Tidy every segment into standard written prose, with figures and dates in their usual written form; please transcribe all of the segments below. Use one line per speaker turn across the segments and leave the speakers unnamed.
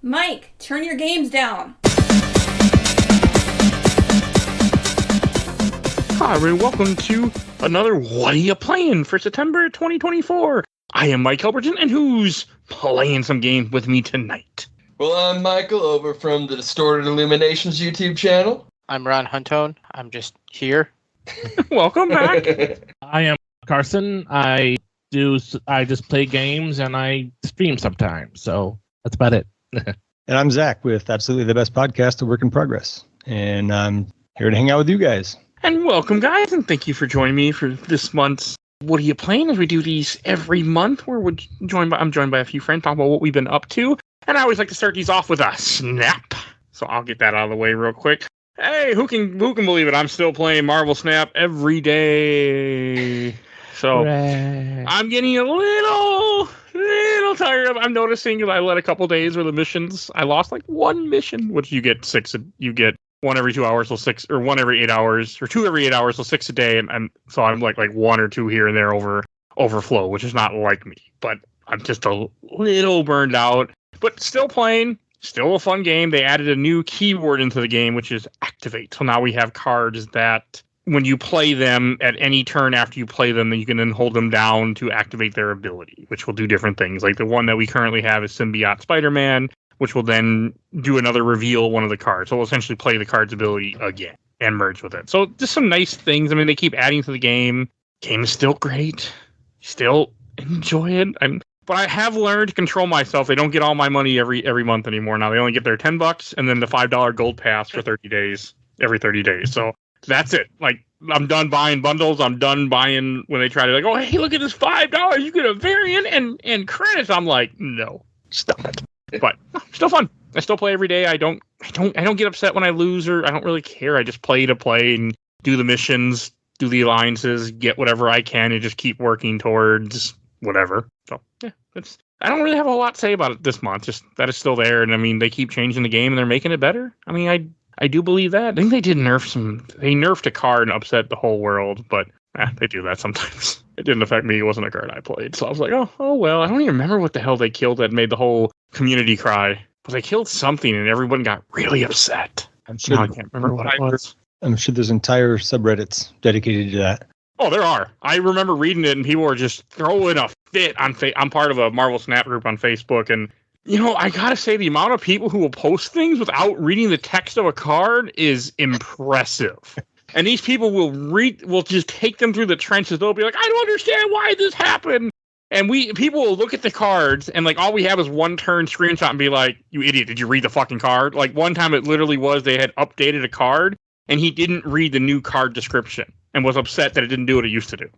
Mike, turn your games down.
Hi, everyone. Welcome to another What Are You Playing for September 2024. I am Mike Albertin, and who's playing some games with me tonight?
Well, I'm Michael, over from the Distorted Illuminations YouTube channel.
I'm Ron Huntone. I'm just here.
Welcome back.
I am Carson. I just play games and I stream sometimes. So that's about it.
And I'm Zach with Absolutely the Best Podcast, A Work in Progress. And I'm here to hang out with you guys.
And welcome, guys, and thank you for joining me for this month's What Are You Playing? As we do these every month, where I'm joined by a few friends, talking about what we've been up to. And I always like to start these off with a snap. So I'll get that out of the way real quick. Hey, who can believe it? I'm still playing Marvel Snap every day. So
Hooray.
I'm getting a little tired of. I'm noticing I let a couple days where the missions. I lost like one mission, which you get one every 2 hours, so 6, or one every 8 hours, or 2 every 8 hours, so 6 a day, and so I'm like one or two here and there overflow, which is not like me. But I'm just a little burned out, but still playing. Still a fun game. They added a new keyword into the game, which is activate. So now we have cards that when you play them at any turn after you play them, you can then hold them down to activate their ability, which will do different things. Like the one that we currently have is Symbiote Spider-Man, which will then do another reveal one of the cards. So we'll essentially play the card's ability again and merge with it. So just some nice things. I mean, they keep adding to the game. Game is still great. Still enjoy it. But I have learned to control myself. They don't get all my money every month anymore. Now they only get their $10 and then the $5 gold pass for 30 days, every 30 days. So that's it. Like, I'm done buying bundles. I'm done buying when they try to oh, hey, look at this $5. You get a variant and credits. I'm like, no, stop it. But still fun. I still play every day. I don't get upset when I lose, or I don't really care. I just play to play and do the missions, do the alliances, get whatever I can, and just keep working towards whatever. So yeah, I don't really have a lot to say about it this month. Just that it's still there, and I mean they keep changing the game and they're making it better. I mean I do believe that. I think they did They nerfed a card and upset the whole world, but they do that sometimes. It didn't affect me. It wasn't a card I played, so I was like, oh well. I don't even remember what the hell they killed that made the whole community cry. But they killed something and everyone got really upset.
I'm sure.
I can't remember what it was.
I'm sure there's entire subreddits dedicated to that.
Oh, there are. I remember reading it, and people were just throwing a fit on I'm part of a Marvel Snap group on Facebook, and I gotta say, the amount of people who will post things without reading the text of a card is impressive. And these people will just take them through the trenches. They'll be like, I don't understand why this happened. And people will look at the cards, and all we have is one turn screenshot and be like, you idiot, did you read the fucking card? Like one time it literally was they had updated a card, and he didn't read the new card description and was upset that it didn't do what it used to do.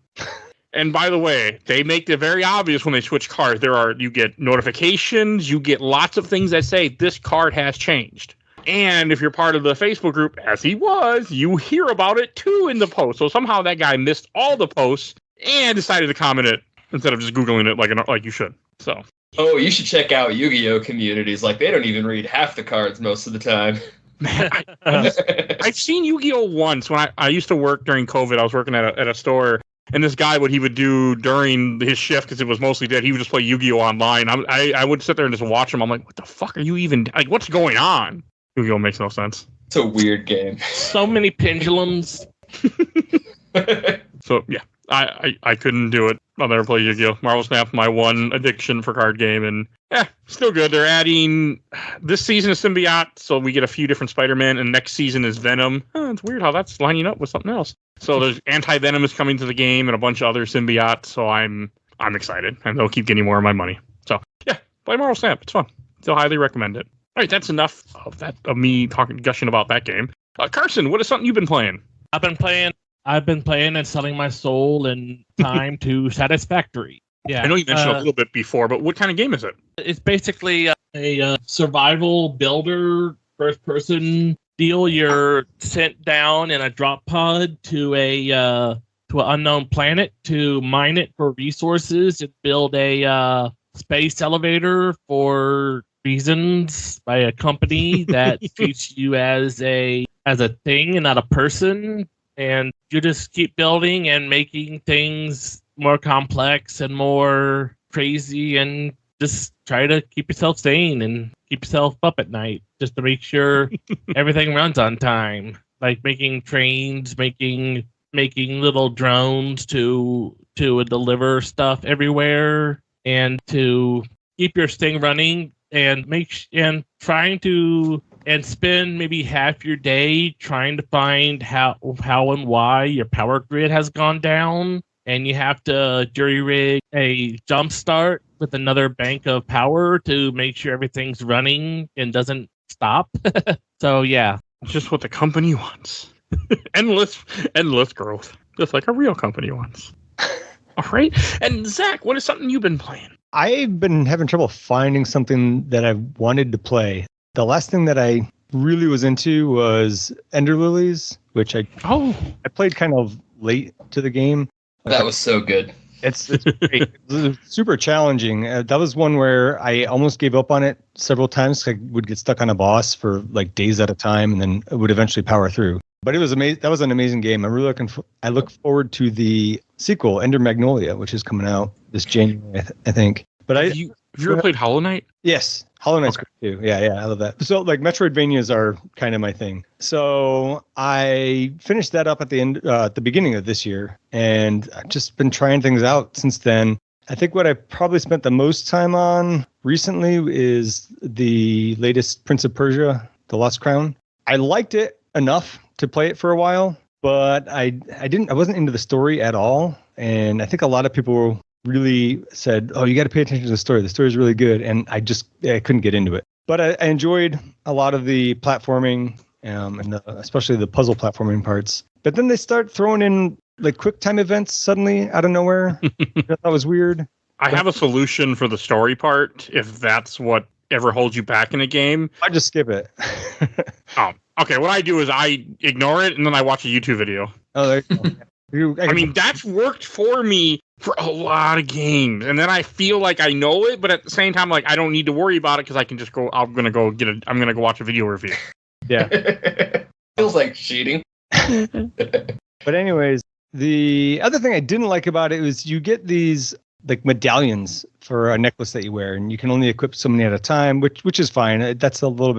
And by the way, they make it very obvious when they switch cards. You get notifications, you get lots of things that say this card has changed. And if you're part of the Facebook group, as he was, you hear about it too in the post. So somehow that guy missed all the posts and decided to comment it instead of just Googling it like you should. So.
Oh, you should check out Yu-Gi-Oh! Communities. Like, they don't even read half the cards most of the time.
Man, I've seen Yu-Gi-Oh! Once when I used to work during COVID. I was working at a store, and this guy, what he would do during his shift, because it was mostly dead, he would just play Yu-Gi-Oh! Online. I would sit there and just watch him. I'm like, what the fuck are you even, what's going on? Yu-Gi-Oh! Makes no sense.
It's a weird game.
So many pendulums.
So, yeah, I couldn't do it. I'll never play Yu-Gi-Oh! Marvel Snap, my one addiction for card game, and still good. They're adding, this season is Symbiote, so we get a few different Spider-Man, and next season is Venom. It's weird how that's lining up with something else. So there's Anti-Venom is coming to the game, and a bunch of other Symbiotes, so I'm excited, and they'll keep getting more of my money. So, yeah, play Marvel Snap. It's fun. Still highly recommend it. All right, that's enough of me gushing about that game. Carson, what is something you've been playing?
I've been playing and selling my soul and time to Satisfactory. Yeah,
I know you mentioned a little bit before, but what kind of game is it?
It's basically a survival builder first-person deal. You're sent down in a drop pod to an unknown planet to mine it for resources and build a space elevator for reasons by a company that treats you as a thing and not a person. And you just keep building and making things more complex and more crazy and just try to keep yourself sane and keep yourself up at night just to make sure everything runs on time. Like making trains, making little drones to deliver stuff everywhere, and to keep your thing running, and trying to spend maybe half your day trying to find how and why your power grid has gone down, and you have to jury rig a jump start with another bank of power to make sure everything's running and doesn't stop. So yeah,
It's just what the company wants. endless growth, just like a real company wants. All right. And Zach, what is something you've been playing?
I've been having trouble finding something that I wanted to play. The last thing that I really was into was Ender Lilies, which I played kind of late to the game.
That was so good.
It's great. It was super challenging. That was one where I almost gave up on it several times. I would get stuck on a boss for like days at a time, and then it would eventually power through. But it was amazing. That was an amazing game. I'm really I look forward to the sequel, Ender Magnolia, which is coming out this January, I think. But
have you ever played Hollow Knight?
Yes, Hollow Knight's great too. Yeah, I love that. So like Metroidvanias are kind of my thing. So I finished that up at the beginning of this year, and I've just been trying things out since then. I think what I probably spent the most time on recently is the latest Prince of Persia: The Lost Crown. I liked it enough to play it for a while, but I wasn't into the story at all, and I think a lot of people really said, "Oh, you got to pay attention to the story. The story is really good," and I couldn't get into it. But I enjoyed a lot of the platforming, and especially the puzzle platforming parts. But then they start throwing in like quick time events suddenly out of nowhere. That was weird.
I have a solution for the story part, if that's what ever holds you back in a game.
I just skip it.
Oh, okay. What I do is I ignore it and then I watch a YouTube video.
Oh, there you go.
I mean, that's worked for me for a lot of games, and then I feel like I know it, but at the same time, like I don't need to worry about it because I can just go. I'm gonna go watch a video review.
Yeah.
Feels like cheating.
But anyways, the other thing I didn't like about it was you get these like medallions for a necklace that you wear, and you can only equip so many at a time, which is fine. That's a little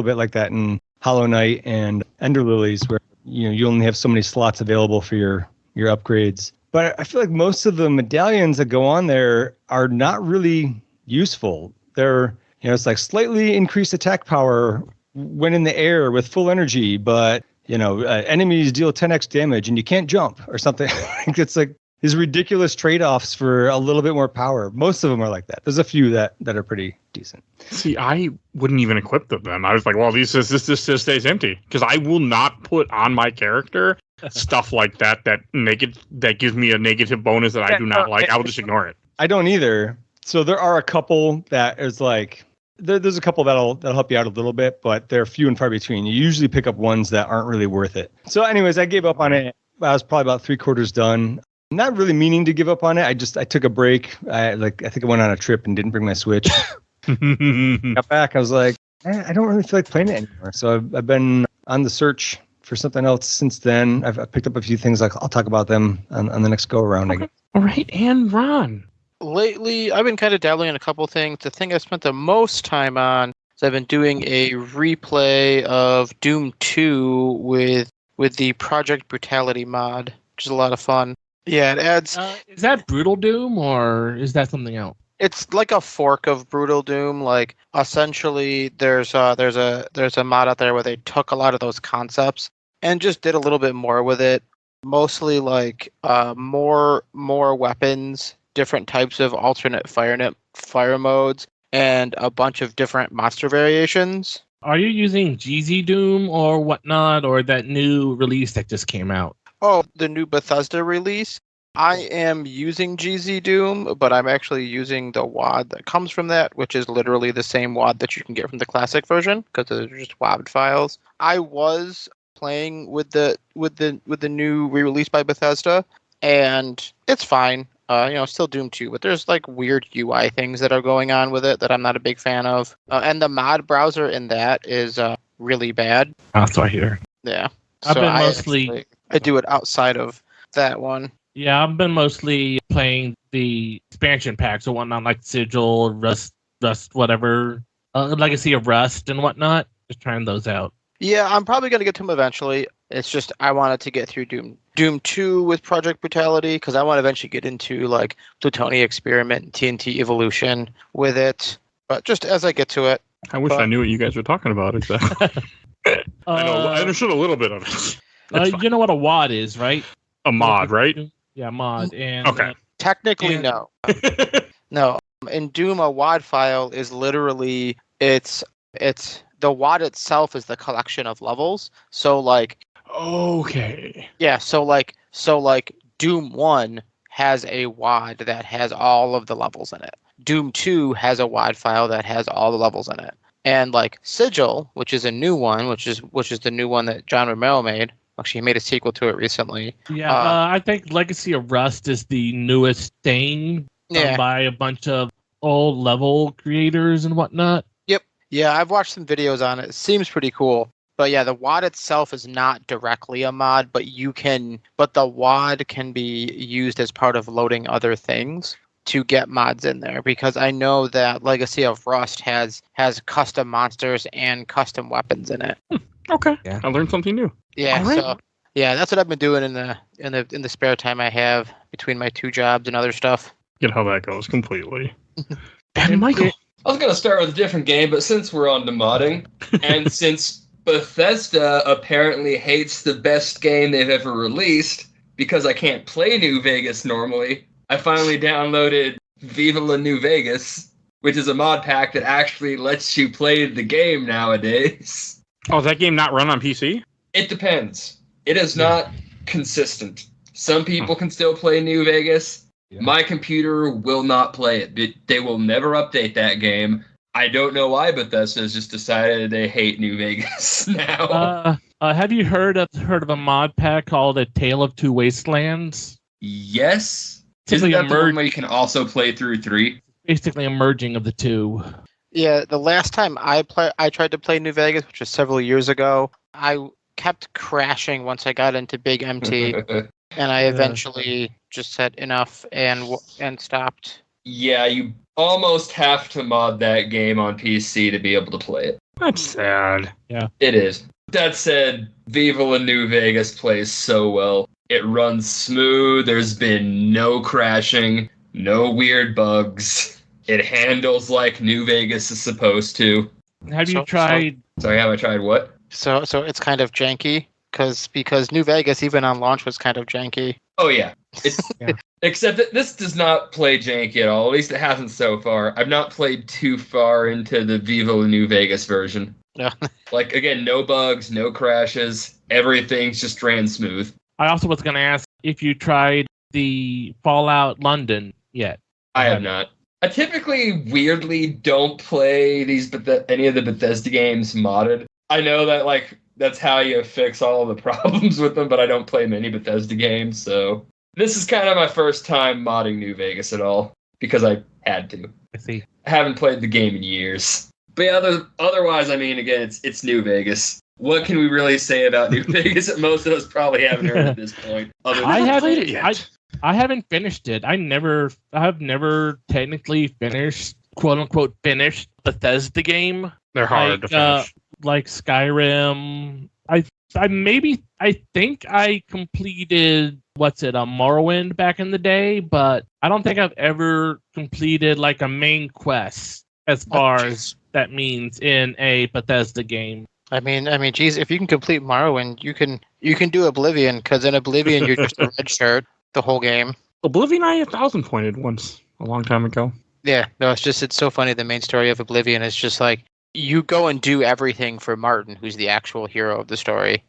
bit like that in Hollow Knight and Ender Lilies, where you only have so many slots available for your upgrades. But I feel like most of the medallions that go on there are not really useful. They're, it's like slightly increased attack power when in the air with full energy, but enemies deal 10x damage and you can't jump or something. It's like these ridiculous trade-offs for a little bit more power. Most of them are like that. There's a few that are pretty decent.
See, I wouldn't even equip them then. I was like, well, this just stays empty, because I will not put on my character stuff like that gives me a negative bonus that I do not like. I will just ignore it.
I don't either. So there are a couple that is like, there's a couple that'll help you out a little bit, but they're few and far between. You usually pick up ones that aren't really worth it. So anyways, I gave up on it. I was probably about 3/4 done. Not really meaning to give up on it. I took a break. I think I went on a trip and didn't bring my Switch. Got back. I was like, I don't really feel like playing it anymore. So I've been on the search for something else since then. I've picked up a few things. I'll talk about them on the next go around.
Okay. All right, and Ron.
Lately, I've been kind of dabbling in a couple things. The thing I've spent the most time on is I've been doing a replay of Doom 2 with the Project Brutality mod, which is a lot of fun. Yeah, it adds.
Is that Brutal Doom or is that something else?
It's like a fork of Brutal Doom. Like essentially, there's a mod out there where they took a lot of those concepts and just did a little bit more with it. Mostly like more weapons, different types of alternate fire modes, and a bunch of different monster variations.
Are you using GZ Doom or whatnot, or that new release that just came out?
Oh, the new Bethesda release. I am using GZ Doom, but I'm actually using the WAD that comes from that, which is literally the same WAD that you can get from the classic version because they're just WAD files. I was playing with the new re-release by Bethesda, and it's fine. Still Doom 2, but there's like weird UI things that are going on with it that I'm not a big fan of. And the mod browser in that is really bad.
That's what I hear.
Yeah.
I've been mostly.
I do it outside of that one.
Yeah, I've been mostly playing the expansion packs or whatnot, like Sigil, Rust, whatever, Legacy of Rust and whatnot. Just trying those out.
Yeah, I'm probably going to get to them eventually. It's just I wanted to get through Doom 2 with Project Brutality because I want to eventually get into like Plutonia Experiment and TNT Evolution with it. But just as I get to it.
I wish I knew what you guys were talking about exactly. I understood a little bit of it.
You know what a WAD is, right?
A mod, right?
Yeah, mod. And
Okay.
Technically, no. No. In Doom, a WAD file is literally it's the WAD itself is the collection of levels. So like
Okay.
yeah, so like Doom 1 has a WAD that has all of the levels in it. Doom 2 has a WAD file that has all the levels in it. And like Sigil, which is a new one, which is the new one that John Romero made. Actually, he made a sequel to it recently.
Yeah, I think Legacy of Rust is the newest thing by a bunch of old level creators and whatnot.
Yep. Yeah, I've watched some videos on it. It seems pretty cool. But yeah, the WAD itself is not directly a mod, but the WAD can be used as part of loading other things to get mods in there, because I know that Legacy of Rust has custom monsters and custom weapons in it.
Okay.
Yeah.
I learned something new.
Yeah,
All right.
so yeah, that's what I've been doing in the spare time I have between my 2 jobs and other stuff.
Get how that goes completely. And Michael.
I was going to start with a different game, but since we're on to modding, and since Bethesda apparently hates the best game they've ever released because I can't play New Vegas normally, I finally downloaded Viva La New Vegas, which is a mod pack that actually lets you play the game nowadays.
Oh, is that game not run on PC?
It depends. It is not consistent. Some people can still play New Vegas.
Yeah.
My computer will not play it. They will never update that game. I don't know why Bethesda's just decided they hate New Vegas now.
Have you heard of a mod pack called A Tale of Two Wastelands?
Yes.
Basically
Isn't that the one where you can also play through 3?
Basically a merging of the two.
Yeah, the last time I tried to play New Vegas, which was several years ago, I kept crashing once I got into Big MT, and I eventually just said enough and stopped.
Yeah, you almost have to mod that game on PC to be able to play it.
That's sad.
It is. That said, Viva La New Vegas plays so well. It runs smooth. There's been no crashing, no weird bugs. It handles like New Vegas is supposed to.
Have you tried?
Sorry, have I tried what?
So it's kind of janky because New Vegas even on launch was kind of janky.
Oh yeah. It's except that this does not play janky at all. At least it hasn't so far. I've not played too far into the Viva La New Vegas version.
Yeah.
Like again, no bugs, no crashes. Everything's just ran smooth.
I also was going to ask if you tried the Fallout London yet.
I have not. I typically weirdly don't play any of the Bethesda games modded. I know that that's how you fix all the problems with them, but I don't play many Bethesda games, so this is kind of my first time modding New Vegas at all because I had to.
I see.
I haven't played the game in years. But yeah, otherwise, I mean, again, it's New Vegas. What can we really say about New Vegas that most of us probably haven't heard at this point?
I haven't finished it. I've never technically finished, quote unquote, finished Bethesda game.
They're hard to finish.
Like Skyrim. I think I completed Morrowind back in the day, but I don't think I've ever completed like a main quest as far as that means in a Bethesda game.
I mean, geez, if you can complete Morrowind, you can do Oblivion, because in Oblivion you're just a red shirt the whole game.
Oblivion, I 1,000 pointed once a long time ago.
Yeah, no, it's so funny. The main story of Oblivion is just like you go and do everything for Martin, who's the actual hero of the story.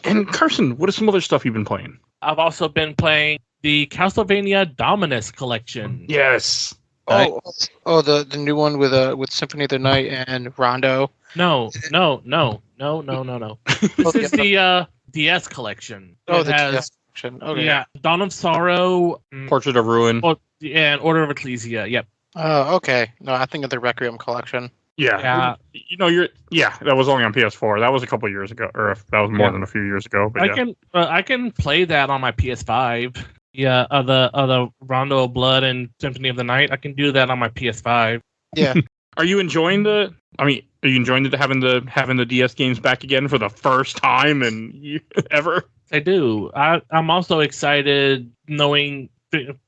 And Carson, what is some other stuff you've been playing?
I've also been playing the Castlevania Dominus collection.
Yes.
The new one with Symphony of the Night and Rondo.
No. This is the DS collection.
Oh,
it
the
has,
DS collection. Okay.
Yeah, Dawn of Sorrow,
Portrait of Ruin.
and Order of Ecclesia. Yep.
Oh, okay. No, I think of the Requiem collection.
Yeah. That was only on PS4. That was a couple years ago, or if that was more than a few years ago. But
I can play that on my PS5. Yeah, the Rondo of Blood and Symphony of the Night. I can do that on my PS5.
Yeah.
Are you enjoying having the DS games back again for the first time ever?
I do. I'm also excited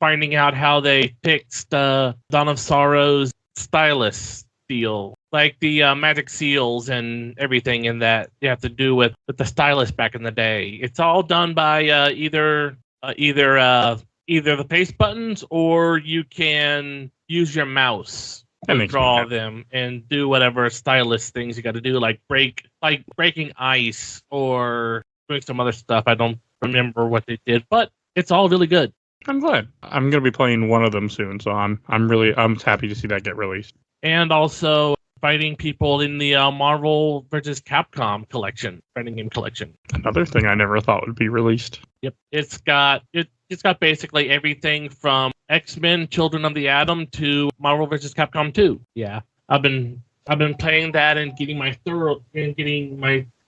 finding out how they fixed Dawn of Sorrow's stylus deal, like the magic seals and everything in that you have to do with the stylus back in the day. It's all done by either the paste buttons, or you can use your mouse to draw them and do whatever stylus things you got to do, like breaking ice or doing some other stuff. I don't remember what they did, but it's all really good.
I'm glad. I'm going to be playing one of them soon, so I'm happy to see that get released.
And also fighting people in the Marvel vs. Capcom fighting game collection.
Another thing I never thought would be released.
Yep, it's got basically everything from X-Men: Children of the Atom to Marvel vs. Capcom 2. Yeah, I've been playing that and getting my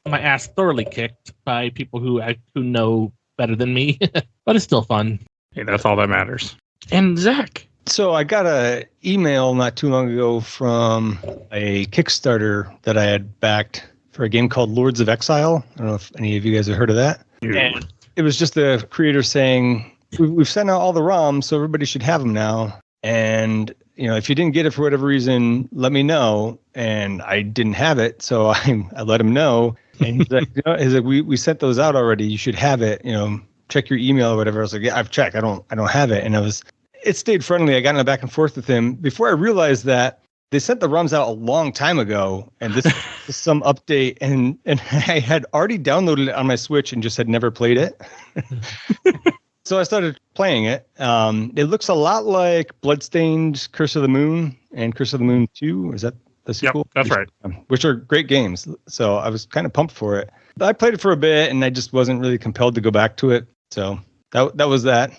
ass thoroughly kicked by people who know better than me, but it's still fun.
Hey, that's all that matters. And Zach.
So I got an email not too long ago from a Kickstarter that I had backed for a game called Lords of Exile. I don't know if any of you guys have heard of that.
Yeah.
It was just the creator saying, we've sent out all the ROMs, so everybody should have them now. And, if you didn't get it for whatever reason, let me know. And I didn't have it, so I let him know. And he's like, we sent those out already. You should have it. Check your email or whatever. I was like, yeah, I've checked. I don't have it. And it stayed friendly. I got in a back and forth with him before I realized that they sent the ROMs out a long time ago, and this is some update. And I had already downloaded it on my Switch and just had never played it. So I started playing it. It looks a lot like Bloodstained Curse of the Moon and Curse of the Moon 2. Is that the sequel?
Yep, that's right.
Which are great games. So I was kind of pumped for it. But I played it for a bit, and I just wasn't really compelled to go back to it. So that was that.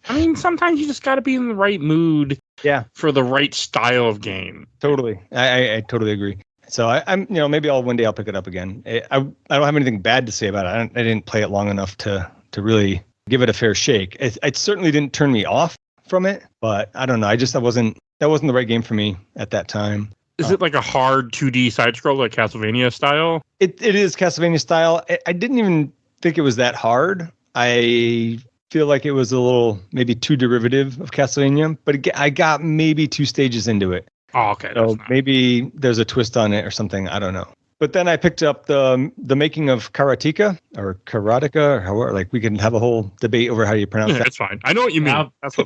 I mean, sometimes you just got to be in the right mood.
Yeah.
For the right style of game.
Totally. I totally agree. So I'm maybe one day I'll pick it up again. I don't have anything bad to say about it. I didn't play it long enough to really give it a fair shake. It certainly didn't turn me off from it, but I don't know. That wasn't the right game for me at that time.
Is it like a hard 2D side scroll, like Castlevania style? It
is Castlevania style. I didn't even think it was that hard. I feel like it was a little maybe too derivative of Castlevania, but I got maybe 2 stages into it.
Oh, okay.
So maybe there's a twist on it or something. I don't know. But then I picked up the making of Karateka or Karateka, or however, like we can have a whole debate over how you pronounce that.
That's fine. I know what you mean.
I've heard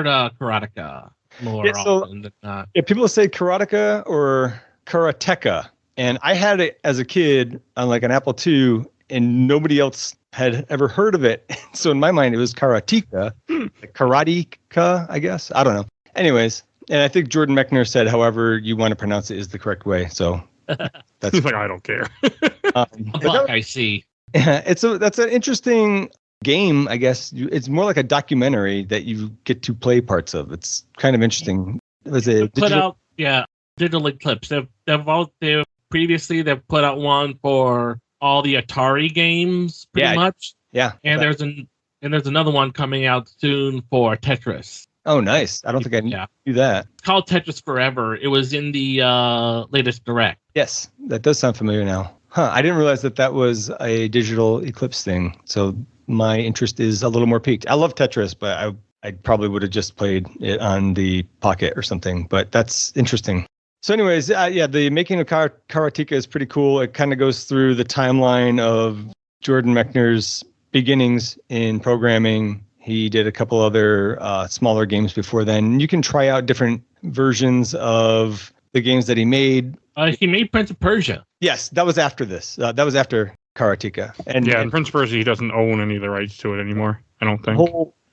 Karateka more often than not.
Yeah, people say Karateka or Karateka, and I had it as a kid on like an Apple II, and nobody else had ever heard of it. So in my mind, it was Karateka, like Karateka, I guess. I don't know. Anyways. And I think Jordan Mechner said, however you want to pronounce it is the correct way. So
that's like, I don't care.
I see.
Yeah, that's an interesting game, I guess. It's more like a documentary that you get to play parts of. It's kind of interesting. It was a
digital clips. They've previously put out one for all the Atari games, pretty much.
Yeah.
And there's another one coming out soon for Tetris.
Oh, nice. I don't think I knew that.
It's called Tetris Forever. It was in the latest Direct.
Yes, that does sound familiar now. I didn't realize that was a digital Eclipse thing. So my interest is a little more piqued. I love Tetris, but I probably would have just played it on the Pocket or something. But that's interesting. So anyways, the making of Karateka is pretty cool. It kind of goes through the timeline of Jordan Mechner's beginnings in programming. He did a couple other smaller games before then. You can try out different versions of the games that he made.
He made Prince of Persia.
Yes, that was after this. That was after Karateka.
And Prince of Persia, he doesn't own any of the rights to it anymore, I don't think.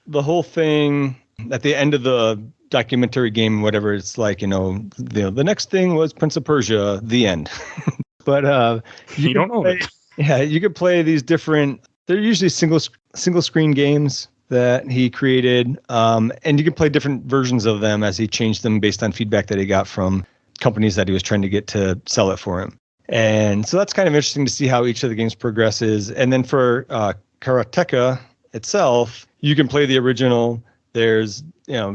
The whole thing, at the end of the documentary game, whatever, it's like, the next thing was Prince of Persia, the end. But
you don't own it.
Yeah, you could play these different, they're usually single screen games. that he created, and you can play different versions of them as he changed them based on feedback that he got from companies that he was trying to get to sell it for him. And so that's kind of interesting to see how each of the games progresses. And then for Karateka itself, you can play the original. There's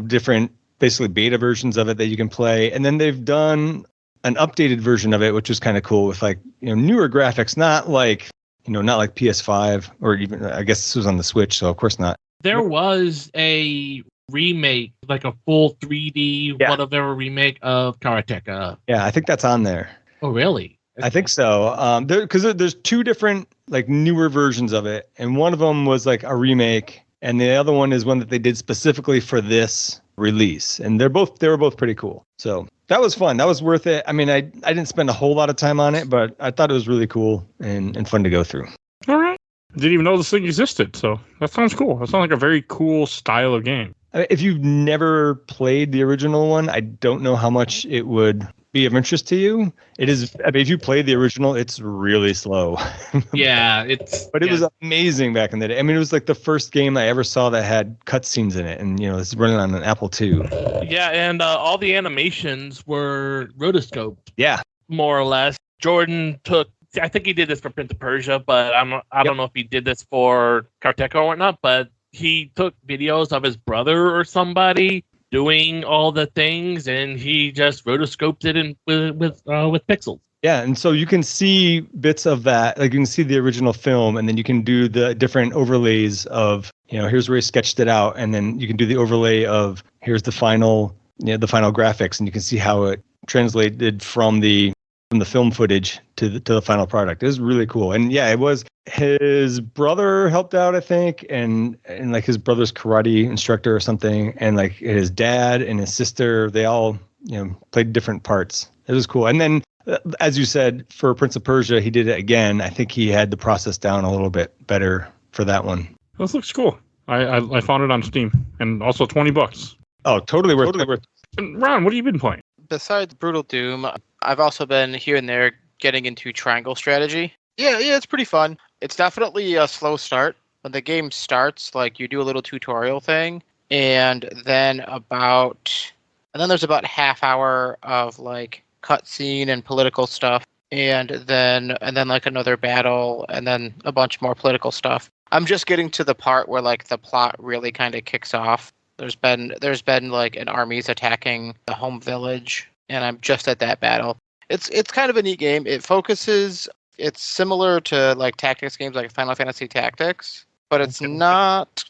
different basically beta versions of it that you can play, and then they've done an updated version of it, which was kind of cool with like newer graphics, not like PS5 or even I guess this was on the Switch, so of course not.
There was a remake, like a full 3D whatever remake of Karateka.
Yeah, I think that's on there.
Oh, really?
I think so. Because there's two different like newer versions of it, and one of them was like a remake, and the other one is one that they did specifically for this release, and they were both pretty cool. So that was fun. That was worth it. I mean, I didn't spend a whole lot of time on it, but I thought it was really cool and fun to go through.
All right. Didn't even know this thing existed, so that sounds cool. That sounds like a very cool style of game.
If you've never played the original one, I don't know how much it would be of interest to you. It is. I mean, if you play the original, it's really slow.
Yeah,
But it was amazing back in the day. I mean, it was like the first game I ever saw that had cutscenes in it, and it's running on an Apple II.
Yeah, and all the animations were rotoscoped.
Yeah,
more or less. Jordan took. I think he did this for Prince of Persia, but I don't know if he did this for Karateka or whatnot. But he took videos of his brother or somebody doing all the things, and he just rotoscoped it in with pixels.
Yeah, and so you can see bits of that, like you can see the original film, and then you can do the different overlays of, here's where he sketched it out, and then you can do the overlay of here's the final graphics, and you can see how it translated from the film footage to the final product. It was really cool. And yeah, it was his brother helped out, I think, and like his brother's karate instructor or something, and like his dad and his sister, they all played different parts. It was cool. And then as you said, for Prince of Persia, he did it again. I think he had the process down a little bit better for that one.
This looks cool. I found it on Steam, and also $20.
Oh, totally worth it.
And Ron, what have you been playing?
Besides Brutal Doom, I've also been here and there getting into triangle strategy. Yeah, it's pretty fun. It's definitely a slow start. When the game starts, like you do a little tutorial thing, and then there's about half hour of like cutscene and political stuff, and then like another battle, and then a bunch more political stuff. I'm just getting to the part where like the plot really kind of kicks off. There's been like an army's attacking the home village, and I'm just at that battle. It's kind of a neat game. It's similar to like tactics games like Final Fantasy Tactics, but it's not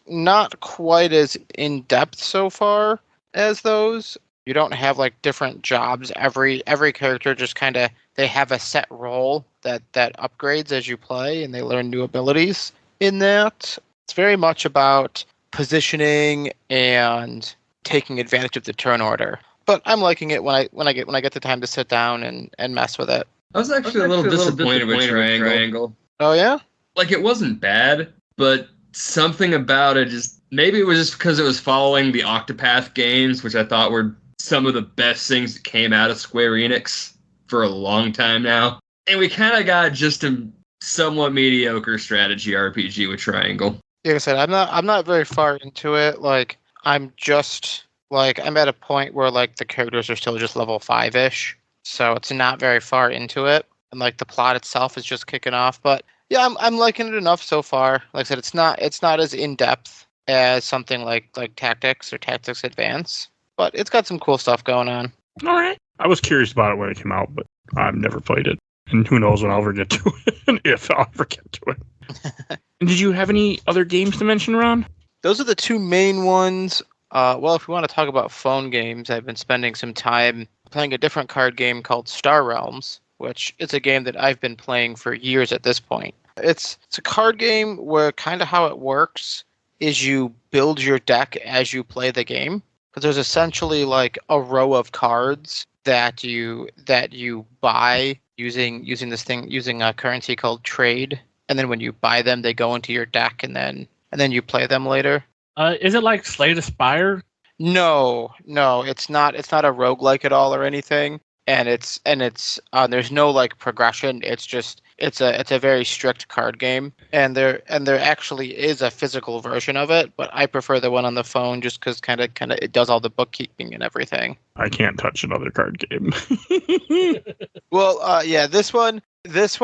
quite as in depth so far as those. You don't have like different jobs. Every character just kind of, they have a set role that upgrades as you play, and they learn new abilities in that. It's very much about positioning and taking advantage of the turn order. But I'm liking it when I get the time to sit down and mess with it.
I was actually a little disappointed with Triangle.
Oh yeah?
Like, it wasn't bad, but something about it maybe it was just because it was following the Octopath games, which I thought were some of the best things that came out of Square Enix for a long time now. And we kind of got just a somewhat mediocre strategy RPG with Triangle.
Like I said, I'm not very far into it. Like, I'm at a point where like the characters are still just level 5-ish. So it's not very far into it. And like the plot itself is just kicking off. But yeah, I'm liking it enough so far. Like I said, it's not as in depth as something like Tactics or Tactics Advance. But it's got some cool stuff going on.
All right. I was curious about it when it came out, but I've never played it. And who knows when I'll ever get to it, and if I'll ever get to it. And did you have any other games to mention, Ron?
Those are the two main ones. Well, if we want to talk about phone games, I've been spending some time playing a different card game called Star Realms, which is a game that I've been playing for years at this point. It's a card game where kind of how it works is you build your deck as you play the game. Because there's essentially like a row of cards that you buy using a currency called trade, and then when you buy them, they go into your deck, and then you play them later.
Is it like Slay the Spire?
No, it's not. It's not a roguelike at all or anything, and it's there's no like progression. It's just it's a very strict card game, and there actually is a physical version of it, but I prefer the one on the phone just because kind of it does all the bookkeeping and everything.
I can't touch another card game.
Well, yeah, this one, there's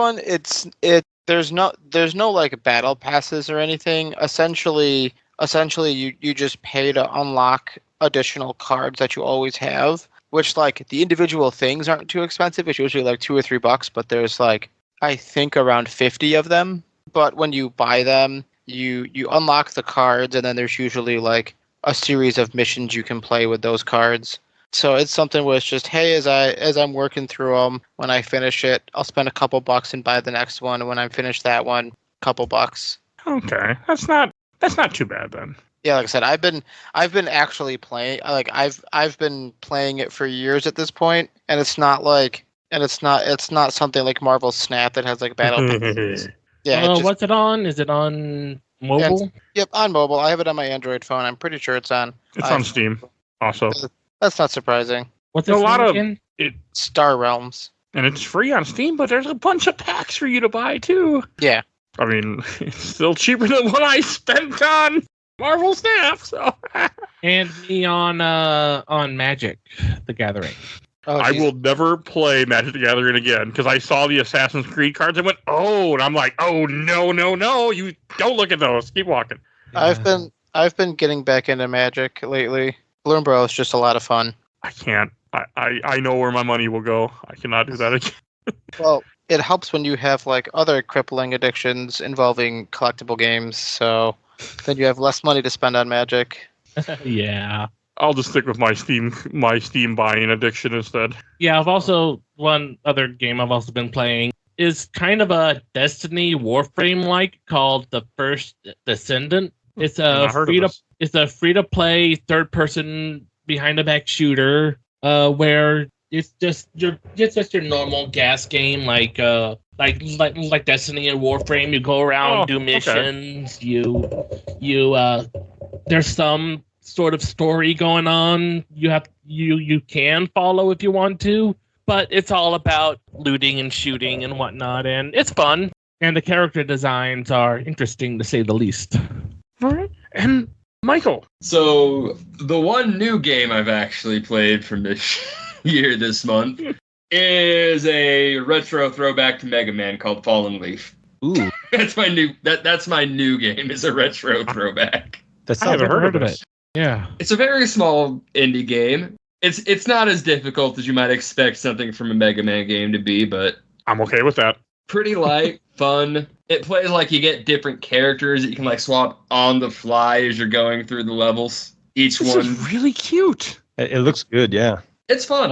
no like battle passes or anything. Essentially, you just pay to unlock additional cards that you always have, which like the individual things aren't too expensive. It's usually like $2 or $3, but there's like I think around 50 of them. But when you buy them, you unlock the cards, and then there's usually like a series of missions you can play with those cards. So it's something where it's just, hey, as I'm working through them, when I finish it, I'll spend a couple bucks and buy the next one. And when I finish that one, couple bucks.
Okay, that's not too bad then.
Yeah, like I said, I've been actually playing. Like I've been playing it for years at this point, and it's not something like Marvel Snap that has like battle passes. Yeah.
What's it on? Is it on mobile?
Yep, on mobile. I have it on my Android phone. I'm pretty sure it's on.
It's on Steam, also.
That's not surprising.
What's
a lot of
it?
Star Realms.
And it's free on Steam, but there's a bunch of packs for you to buy too.
Yeah.
I mean, it's still cheaper than what I spent on Marvel Snap. So.
And me on Magic: The Gathering.
Oh,
I will never play Magic the Gathering again because I saw the Assassin's Creed cards and went, oh, and I'm like, oh no, you don't look at those. Keep walking.
Yeah. I've been getting back into Magic lately. Bloomberg is just a lot of fun.
I can't. I know where my money will go. I cannot do that again.
Well, it helps when you have like other crippling addictions involving collectible games, so then you have less money to spend on Magic.
Yeah.
I'll just stick with my Steam buying addiction instead.
Yeah, one other game I've also been playing is kind of a Destiny Warframe like called The First Descendant. It's a free to play third person behind the back shooter where it's just your normal gas game like Destiny and Warframe. You go around, do missions. Okay. You there's some sort of story going on. You can follow if you want to, but it's all about looting and shooting and whatnot, and it's fun. And the character designs are interesting to say the least.
All right. And Michael.
So the one new game I've actually played from this year, this month, is a retro throwback to Mega Man called Fallen Leaf.
Ooh,
That's my new game. Is a retro throwback.
I haven't heard of it.
Yeah,
It's a very small indie game. It's not as difficult as you might expect something from a Mega Man game to be, but
I'm okay with that.
pretty light, fun. It plays like you get different characters that you can like swap on the fly as you're going through the levels. Each
This
one,
is really cute.
It looks good, yeah.
it's fun.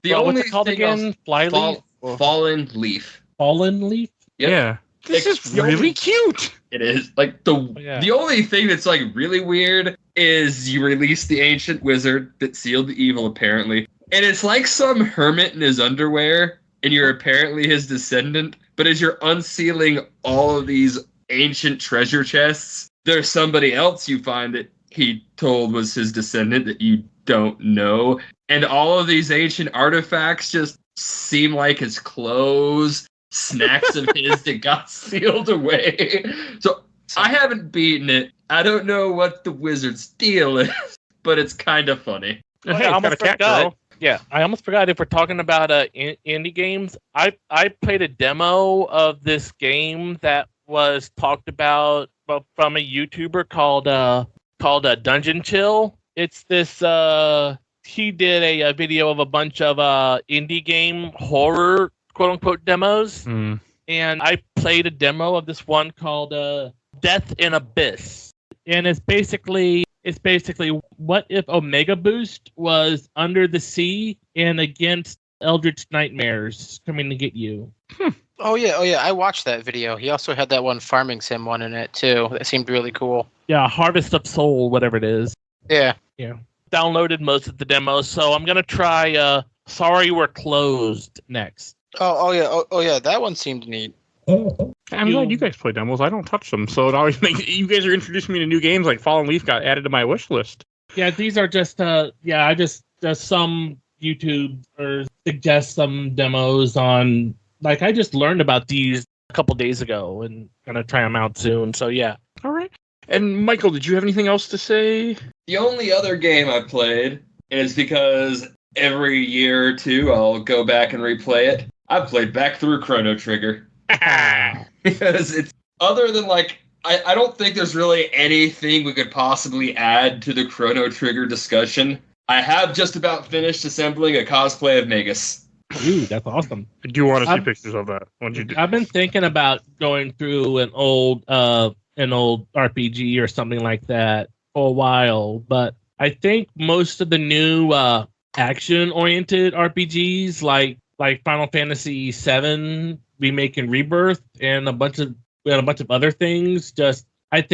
The
what's
only
it called
thing
again? Flyleaf?
Fallen Leaf.
Fallen Leaf?
Yep.
Yeah. This is really cute.
It is like the only thing that's like really weird is you release the ancient wizard that sealed the evil apparently, and it's like some hermit in his underwear, and you're apparently his descendant. But as you're unsealing all of these ancient treasure chests, there's somebody else you find that he told was his descendant that you don't know, and all of these ancient artifacts just seem like his clothes. Snacks of his that got sealed away. So I haven't beaten it. I don't know what the wizard's deal is, but it's kind of funny.
Hey, I almost forgot.
Yeah, I almost forgot if we're talking about indie games. I played a demo of this game that was talked about from a YouTuber called Dungeon Chill. It's this. He did a video of a bunch of indie game horror quote unquote demos, and I played a demo of this one called Death in Abyss, and it's basically what if Omega Boost was under the sea and against eldritch nightmares coming to get you.
Oh yeah, I watched that video. He also had that one farming sim one in it too. That seemed really cool.
Yeah, Harvest of Soul, whatever it is.
Yeah.
Downloaded most of the demos, so I'm gonna try Sorry We're Closed next.
Oh yeah, that one seemed neat.
I'm glad you guys play demos. I don't touch them, so it always makes you guys are introducing me to new games. Like Fallen Leaf got added to my wish list.
Yeah, these are just I just some YouTube or suggest some demos on I just learned about these a couple days ago and gonna try them out soon. So yeah.
All right. And Michael, did you have anything else to say?
The only other game I played, and it's because every year or two I'll go back and replay it. I've played back through Chrono Trigger. Because it's other than I don't think there's really anything we could possibly add to the Chrono Trigger discussion. I have just about finished assembling a cosplay of Magus.
Ooh, that's awesome.
I do want to see pictures of that.
I've been thinking about going through an old RPG or something like that for a while, but I think most of the new action-oriented RPGs like Final Fantasy VII Remake and Rebirth and a bunch of other things I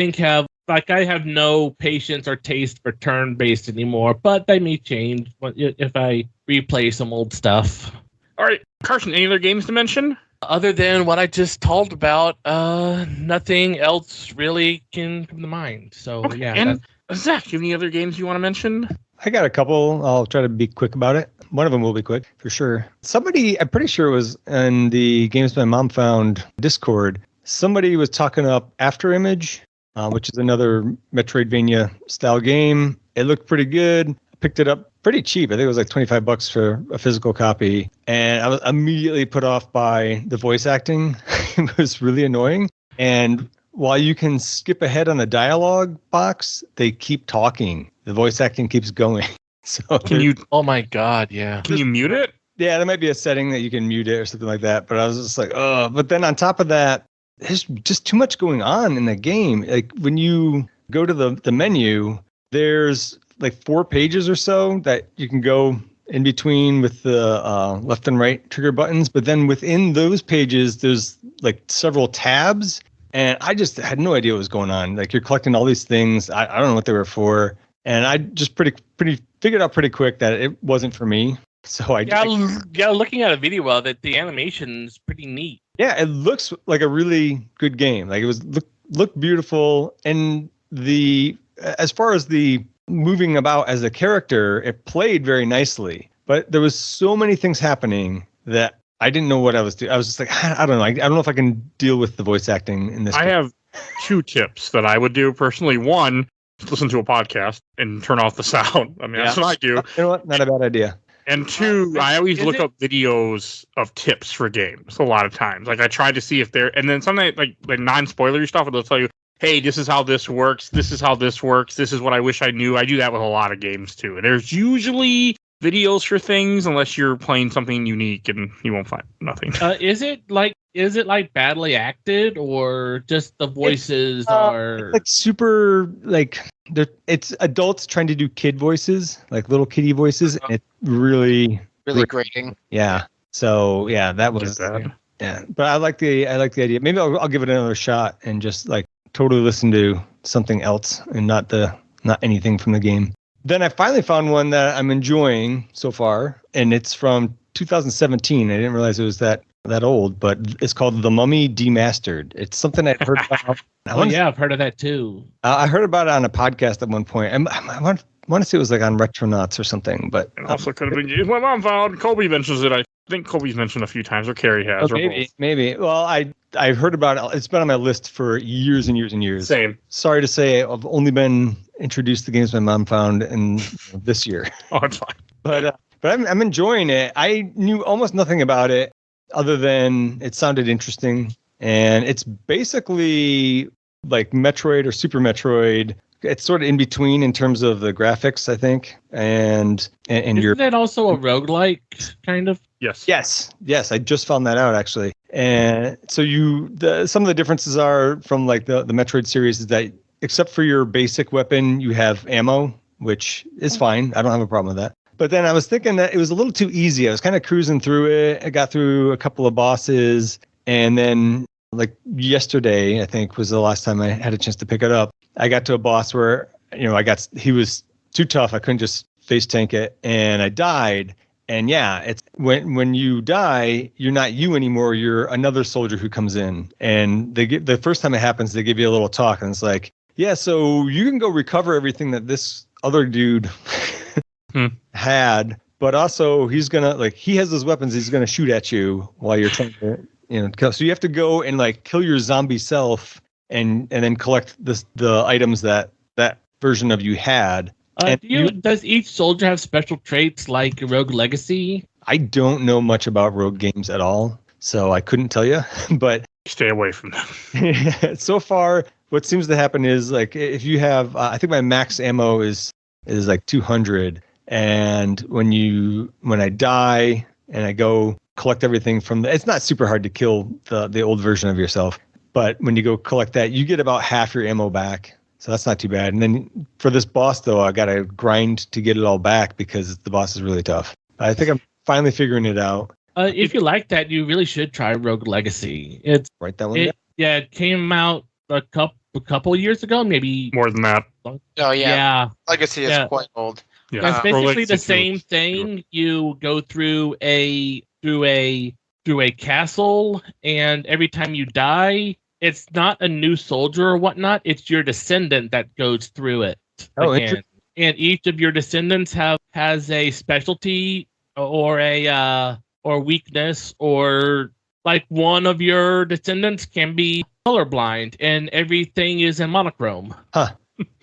have no patience or taste for turn-based anymore, but they may change if I replay some old stuff.
All right, Carson, any other games to mention?
Other than what I just told about, nothing else really can come to mind. So,
okay.
yeah.
And Zach, do you have any other games you want to mention?
I got a couple. I'll try to be quick about it. One of them will be quick, for sure. Somebody, I'm pretty sure it was in the Games My Mom Found Discord, somebody was talking up Afterimage, which is another Metroidvania-style game. It looked pretty good. I picked it up pretty cheap. I think it was like $25 for a physical copy. And I was immediately put off by the voice acting. It was really annoying. And while you can skip ahead on the dialogue box, they keep talking. The voice acting keeps going. So
can you?
Oh my God! Yeah.
Can you mute it?
Yeah, there might be a setting that you can mute it or something like that. But I was just like, oh. But then on top of that, there's just too much going on in the game. Like when you go to the menu, there's like 4 pages or so that you can go in between with the left and right trigger buttons. But then within those pages, there's like several tabs. And I just had no idea what was going on. Like you're collecting all these things. I don't know what they were for. And I just pretty figured out pretty quick that it wasn't for me. So
looking at a video of it, the animation's pretty neat.
Yeah, it looks like a really good game. Like it was looked beautiful, and as far as the moving about as a character, it played very nicely. But there was so many things happening that I didn't know what I was doing. I was just like, I don't know. I don't know if I can deal with the voice acting in this.
I have 2 tips that I would do personally. One, listen to a podcast and turn off the sound. I mean, that's what I do.
You know what? Not a bad idea.
And 2, I always look up videos of tips for games a lot of times. Like I try to see if and then sometimes like non-spoilery stuff, they'll tell you, hey, this is how this works. This is how this works. This is what I wish I knew. I do that with a lot of games too. And there's usually videos for things unless you're playing something unique and you won't find nothing.
Is it badly acted or just the voices are
like super it's adults trying to do kid voices, like little kiddie voices, and it's really
grating.
Yeah. So yeah, that was yeah. But I like the idea. Maybe I'll give it another shot and just like totally listen to something else and not anything from the game. Then I finally found one that I'm enjoying so far, and it's from 2017. I didn't realize it was that old, but it's called The Mummy Demastered. It's something I've heard about.
I've heard of that too.
I heard about it on a podcast at one point. I want to say it was like on Retronauts or something, but
it also could have been. My mom found. Kobe mentions it. I think Kobe's mentioned a few times, or Carrie has.
Oh, maybe. Well, I've heard about it. It's been on my list for years and years and years.
Same.
Sorry to say, I've only been introduced to games my mom found in this year.
Oh, it's fine.
But I'm enjoying it. I knew almost nothing about it other than it sounded interesting, and it's basically like Metroid or Super Metroid. It's sort of in between in terms of the graphics, I think, and
isn't that also a roguelike kind of?
Yes.
I just found that out actually. And so some of the differences are from like the Metroid series is that except for your basic weapon, you have ammo, which is fine. I don't have a problem with that. But then I was thinking that it was a little too easy. I was kind of cruising through it. I got through a couple of bosses, and then like yesterday, I think was the last time I had a chance to pick it up. I got to a boss where, he was too tough. I couldn't just face tank it, and I died. And yeah, it's when you die, you're not you anymore. You're another soldier who comes in, and the first time it happens, they give you a little talk, and it's like, yeah, so you can go recover everything that this other dude had, but also he's gonna he has those weapons. He's gonna shoot at you while you're trying to kill. So you have to go and kill your zombie self and then collect the items that version of you had.
Does each soldier have special traits like Rogue Legacy?
I don't know much about Rogue games at all, so I couldn't tell you. But
stay away from them.
So far, what seems to happen is if you have, I think my max ammo is 200, and when I die and I go collect everything from it's not super hard to kill the old version of yourself, but when you go collect that, you get about half your ammo back. So that's not too bad. And then for this boss, though, I got to grind to get it all back because the boss is really tough. I think I'm finally figuring it out.
If you like that, you really should try Rogue Legacy.
Write that one down.
Yeah, it came out a couple years ago, maybe
more than that.
Oh yeah.
Yeah.
Legacy is quite old.
Yeah.
It's basically the same thing. You go through a castle, and every time you die, it's not a new soldier or whatnot. It's your descendant that goes through it again. And each of your descendants has a specialty or or weakness, or one of your descendants can be colorblind, and everything is in monochrome.
Huh.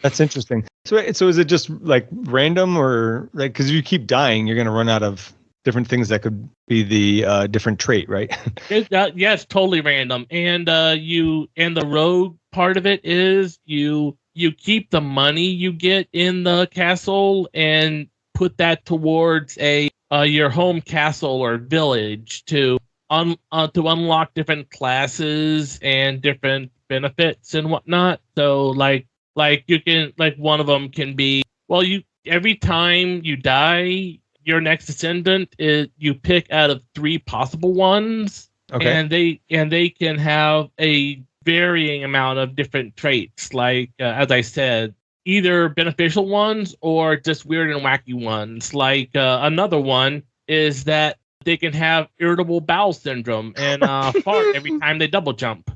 That's interesting. So is it just random, or because if you keep dying, you're going to run out of different things that could be the different trait, right?
Yeah, it's totally random. And the rogue part of it is you keep the money you get in the castle and put that towards your home castle or village to unlock different classes and different benefits and whatnot. So you can one of them can be every time you die, your next descendant is you pick out of 3 possible ones. Okay. And they can have a varying amount of different traits, as I said, either beneficial ones or just weird and wacky ones. Another one is that they can have irritable bowel syndrome and fart every time they double jump.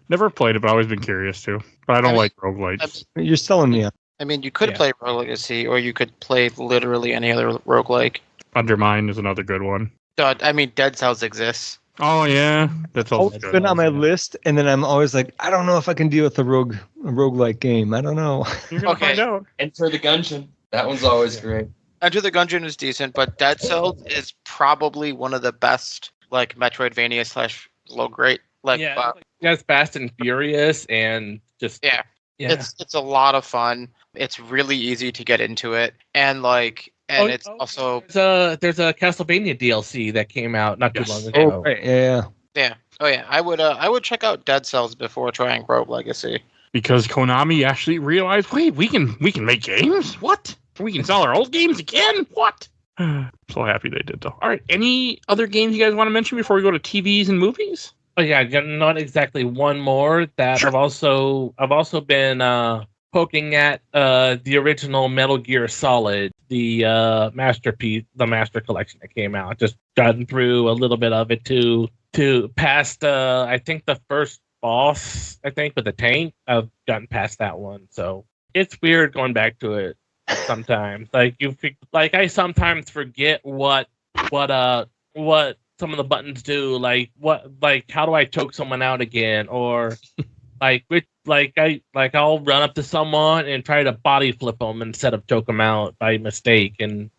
Never played it, but I've always been curious too. But I don't like roguelites.
You're selling me up.
I mean, you could play Rogue Legacy, or you could play literally any other roguelike.
Undermine is another good one.
I mean, Dead Cells exists.
Oh yeah, that's also
good. It's been on my list, and then I'm always I don't know if I can deal with a roguelike game. I don't know.
You're gonna find out.
Enter the Gungeon. That one's always great.
Enter the Gungeon is decent, but Dead Cells is probably one of the best Metroidvania / roguelike.
It's Fast and Furious, and just
it's a lot of fun. It's really easy to get into it, and it's also
there's a Castlevania DLC that came out not too long ago.
Oh, right. Yeah.
Oh yeah. I would check out Dead Cells before trying Rogue Legacy.
Because Konami actually realized, wait, we can make games? What? We can sell our old games again? What? So happy they did though. All right. Any other games you guys want to mention before we go to TVs and movies?
Oh yeah, not exactly one more that sure. I've also been poking at the original Metal Gear Solid, the masterpiece, the master collection that came out. Just gotten through a little bit of it to past I think the first boss, with the tank. I've gotten past that one, so it's weird going back to it sometimes. I sometimes forget what some of the buttons do, how do I choke someone out again, or I'll run up to someone and try to body flip them instead of choke them out by mistake, and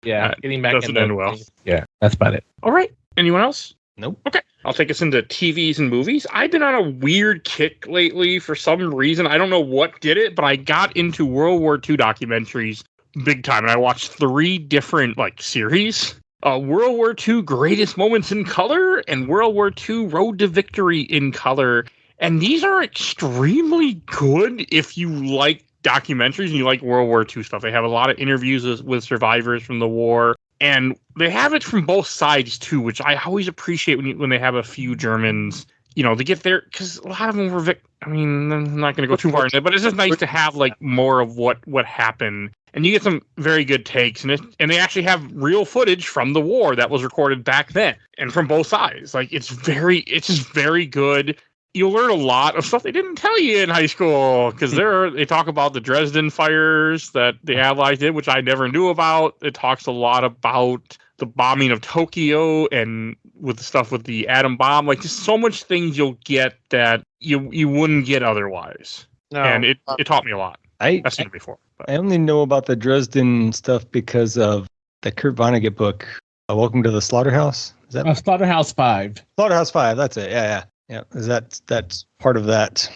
getting back
doesn't end well.
Yeah, that's about it.
All right, anyone else?
Nope.
Okay, I'll take us into TVs and movies. I've been on a weird kick lately for some reason. I don't know what did it, but I got into World War II documentaries big time, and I watched 3 different series. World War II Greatest Moments in Color and World War II Road to Victory in Color. And these are extremely good if you like documentaries and you like World War II stuff. They have a lot of interviews with survivors from the war. And they have it from both sides, too, which I always appreciate when they have a few Germans, to get there. Because a lot of them were I'm not going to go too far into it, but it's just nice to have, more of what happened. And you get some very good takes, and they actually have real footage from the war that was recorded back then, and from both sides. It's just very good. you'll learn a lot of stuff they didn't tell you in high school, because they talk about the Dresden fires that the Allies did, which I never knew about. It talks a lot about the bombing of Tokyo and with the stuff with the atom bomb. Like, just so much things you'll get that you wouldn't get otherwise.
No,
And it taught me a lot.
I
I've seen it before. But.
I only know about the Dresden stuff because of the Kurt Vonnegut book, Welcome to the Slaughterhouse. Is that
Slaughterhouse 5?
Slaughterhouse 5? That's it. Yeah. Is that's part of that?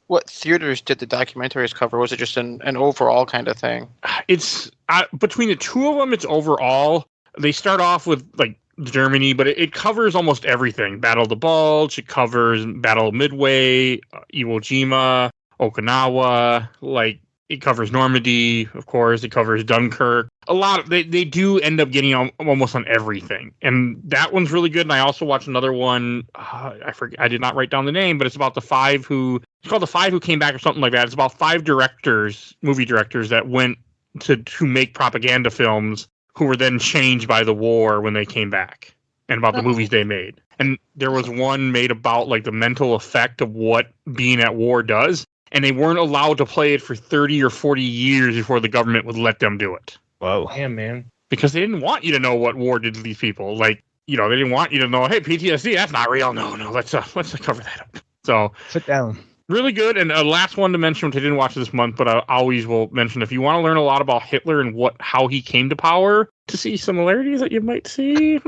What theaters did the documentaries cover? Was it just an overall kind of thing?
It's between the two of them. It's overall. They start off with like Germany, but it covers almost everything. Battle of the Bulge. It covers Battle of Midway, Iwo Jima, Okinawa. Like, it covers Normandy, of course. It covers Dunkirk. A lot of they do end up getting almost on everything, and that one's really good. And I also watched another one. I forget. I did not write down the name, but it's about the five who. It's called The Five Who Came Back or something like that. It's about 5 directors, movie directors, that went to make propaganda films who were then changed by the war when they came back, and about the movies they made. And there was one made about like the mental effect of what being at war does. And they weren't allowed to play it for 30 or 40 years before the government would let them do it.
Whoa.
Yeah, man.
Because they didn't want you to know what war did to these people. Like, they didn't want you to know, hey, PTSD, that's not real. No, let's cover that up. So,
sit down.
Really good. And last one to mention, which I didn't watch this month, but I always will mention, if you want to learn a lot about Hitler and how he came to power, to see similarities that you might see,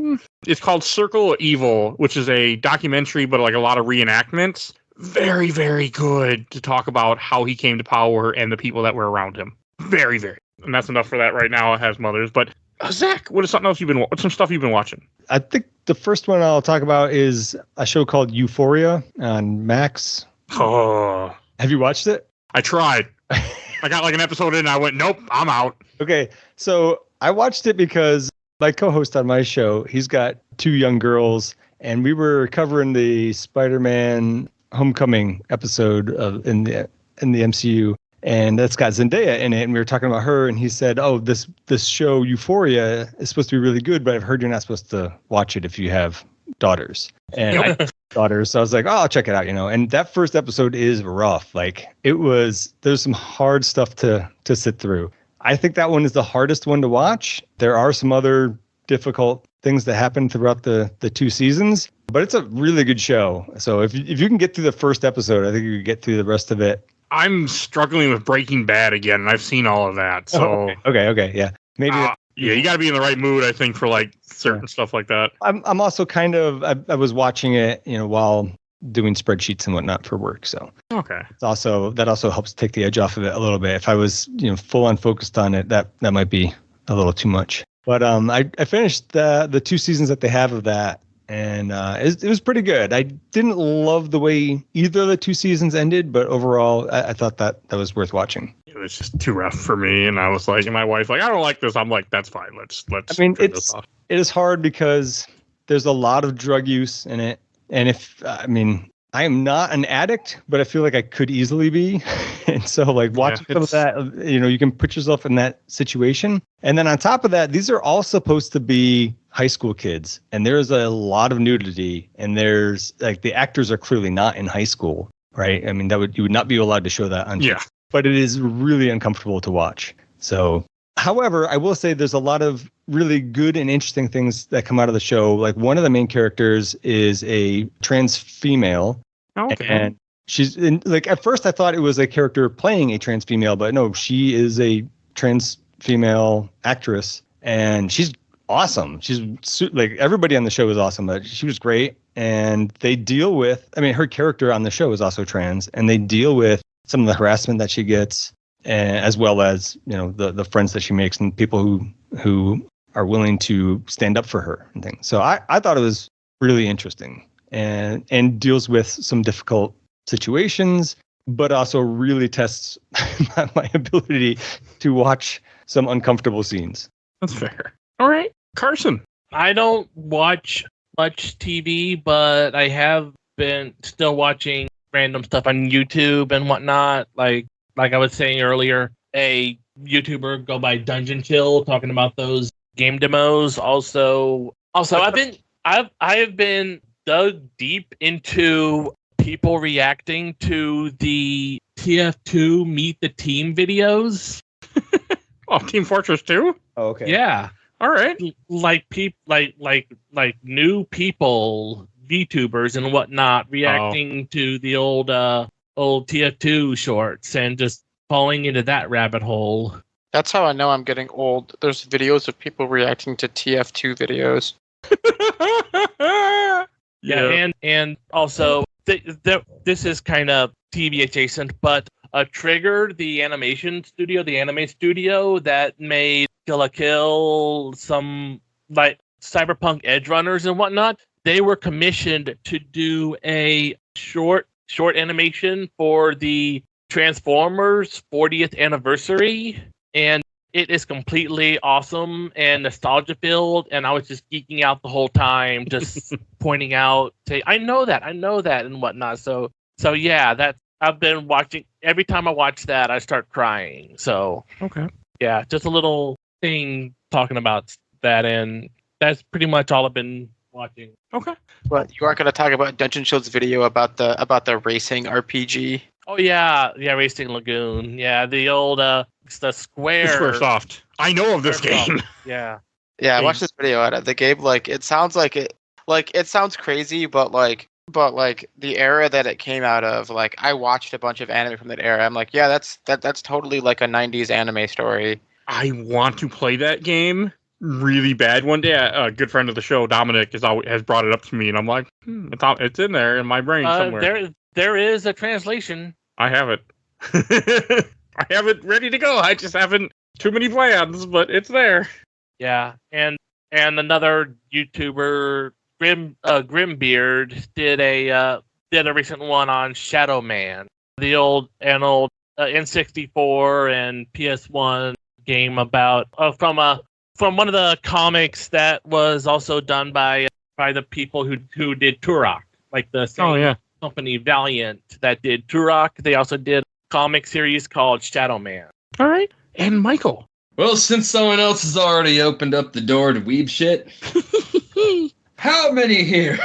it's called Circle of Evil, which is a documentary, but like a lot of reenactments. Very, very good to talk about how he came to power and the people that were around him. Very, very. And that's enough for that right now. It has mothers. But Zach, what's some stuff you've been watching?
I think the first one I'll talk about is a show called Euphoria on Max.
Oh.
Have you watched it?
I tried. I got like an episode in and I went, nope, I'm out.
Okay. So I watched it because my co-host on my show, he's got 2 young girls, and we were covering the Spider-Man Homecoming episode in the MCU, and that's got Zendaya in it, and we were talking about her, and he said, "Oh, this show Euphoria is supposed to be really good, but I've heard you're not supposed to watch it if you have daughters." And I have daughters, so I was like, "Oh, I'll check it out," And that first episode is rough. Like, there's some hard stuff to sit through. I think that one is the hardest one to watch. There are some other difficult things that happen throughout the 2 seasons, but it's a really good show. So if you can get through the first episode, I think you can get through the rest of it.
I'm struggling with Breaking Bad again, and I've seen all of that. So
okay, yeah, maybe.
You got to be in the right mood, I think, for like certain stuff like that.
I'm also kind of I was watching it, while doing spreadsheets and whatnot for work. So
okay,
that also helps take the edge off of it a little bit. If I was full on focused on it, that might be a little too much. But I finished the 2 seasons that they have of that, and it was pretty good. I didn't love the way either of the 2 seasons ended, but overall, I thought that was worth watching.
It was just too rough for me, and I was like, and my wife's like, I don't like this. I'm like, that's fine. Let's.
I mean, it is hard because there's a lot of drug use in it, and I am not an addict, but I feel like I could easily be. And so like watching some of that, you can put yourself in that situation. And then on top of that, these are all supposed to be high school kids. And there's a lot of nudity, and there's like the actors are clearly not in high school, right? I mean, you would not be allowed to show that on TV. But it is really uncomfortable to watch. So, however, I will say there's a lot of really good and interesting things that come out of the show. Like, one of the main characters is a trans female.
Okay.
And she's at first I thought it was a character playing a trans female, but no, she is a trans female actress, and she's awesome. She's like, everybody on the show is awesome, but she was great. And they deal with, her character on the show is also trans, and they deal with some of the harassment that she gets, as well as, the friends that she makes and people who are willing to stand up for her and things. So I thought it was really interesting, and deals with some difficult situations, but also really tests my ability to watch some uncomfortable scenes.
That's fair. All right. Carson.
I don't watch much TV, but I have been still watching random stuff on YouTube and whatnot. Like I was saying earlier, a YouTuber go by Dungeon Chill talking about those game demos. Also I have been dug deep into people reacting to the TF2 Meet the Team videos.
Oh, Team Fortress 2?
Oh, okay.
Yeah.
All right.
Like new people, VTubers and whatnot, reacting to the old TF2 shorts and just falling into that rabbit hole.
That's how I know I'm getting old. There's videos of people reacting to TF2 videos.
Yeah, and also this is kind of TV adjacent, but Trigger, the anime studio that made Kill la Kill, some like Cyberpunk Edge Runners and whatnot, they were commissioned to do a short animation for the Transformers 40th anniversary, and it is completely awesome and nostalgia filled, and I was just geeking out the whole time, just pointing out, say, I know that, and whatnot. So yeah, I've been watching. Every time I watch that, I start crying. So
Okay.
yeah, just a little thing talking about that, and that's pretty much all I've been watching.
Okay.
But you aren't going to talk about Dungeon Shield's video about the racing RPG.
Oh yeah, Racing Lagoon. Yeah, the old the Square.
Squaresoft. I know of this
Squaresoft.
game.
Yeah.
Yeah, I watched this video at it. The game, it sounds it sounds crazy, but the era that it came out of, I watched a bunch of anime from that era. I'm like, yeah, that's totally like a 90s anime story.
I want to play that game really bad. One day, a good friend of the show, Dominic, has brought it up to me, and I'm like, it's in there in my brain somewhere.
There is a translation.
I have it. I have it ready to go. I just haven't too many plans, but it's there.
Yeah, and another YouTuber, Grimbeard, did a recent one on Shadow Man, the old N64 and PS1 game about from one of the comics that was also done by the people who did Turok, like the same company Valiant that did Turok. They also did a comic series called Shadow Man.
All right, and Michael.
Well, since someone else has already opened up the door to weeb shit, how many here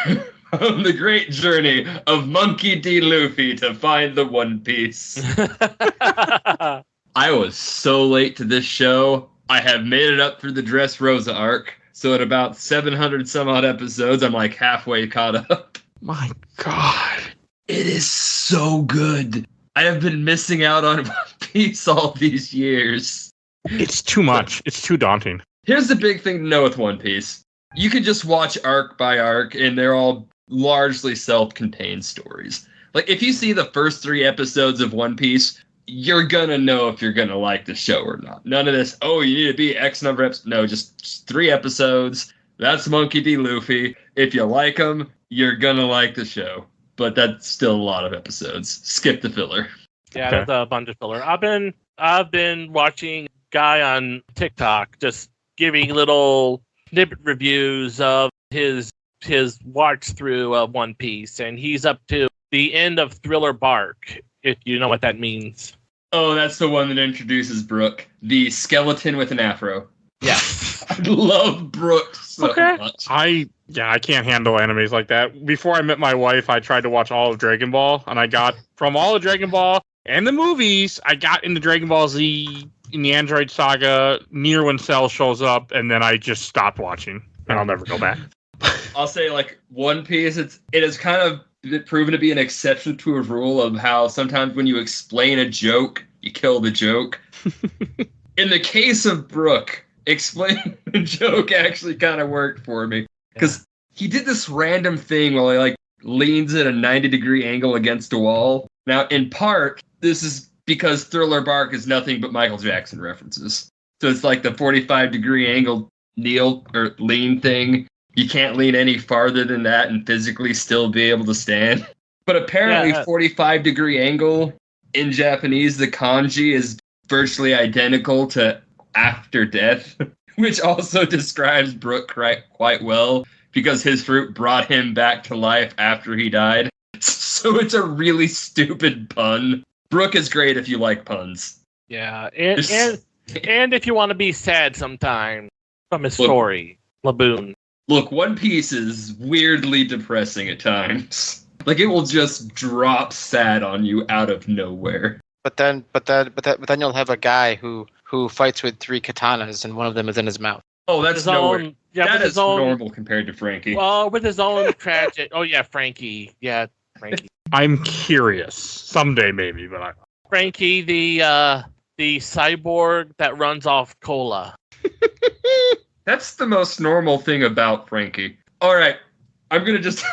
on the great journey of Monkey D. Luffy to find the One Piece? I was so late to this show. I have made it up through the Dressrosa arc, so at about 700 some odd episodes, I'm like halfway caught up.
My God.
It is so good. I have been missing out on One Piece all these years.
It's too much. It's too daunting.
Here's the big thing to know with One Piece. You can just watch arc by arc, and they're all largely self-contained stories. Like, if you see the first 3 episodes of One Piece, you're gonna know if you're gonna like the show or not. None of this, you need to be X number of episodes. No, just 3 episodes. That's Monkey D. Luffy. If you like them, you're gonna like the show. But that's still a lot of episodes. Skip the filler.
Yeah,
Okay.
that's a bunch of filler. I've been watching a guy on TikTok just giving little snippet reviews of his watch through of One Piece, and he's up to the end of Thriller Bark, if you know what that means.
Oh, that's the one that introduces Brooke, the skeleton with an afro.
Yeah.
I love Brooke so much.
I can't handle animes like that. Before I met my wife, I tried to watch all of Dragon Ball, and I got from all of Dragon Ball and the movies, I got into Dragon Ball Z in the Android Saga near when Cell shows up, and then I just stopped watching, and I'll never go back.
I'll say, One Piece, it has kind of proven to be an exception to a rule of how sometimes when you explain a joke, you kill the joke. In the case of Brooke, explaining the joke actually kind of worked for me. Because he did this random thing where he leans at a 90-degree angle against a wall. Now, in part, this is because Thriller Bark is nothing but Michael Jackson references. So it's like the 45-degree angle kneel or lean thing. You can't lean any farther than that and physically still be able to stand. But apparently 45-degree angle in Japanese, the kanji is virtually identical to after death, which also describes Brooke quite well because his fruit brought him back to life after he died. So it's a really stupid pun. Brooke is great if you like puns.
Yeah, and if you want to be sad sometime from his story, Laboon.
Look, One Piece is weirdly depressing at times. Like it will just drop sad on you out of nowhere.
But then you'll have a guy who fights with 3 katanas and one of them is in his mouth.
Oh, that's
His
nowhere.
own, yeah,
That
with
is
his own,
normal compared to Frankie.
well, with his own tragic. Oh yeah, Frankie. Yeah, Frankie.
I'm curious. Someday maybe, but
Frankie, the cyborg that runs off cola.
That's the most normal thing about Frankie. All right, I'm gonna just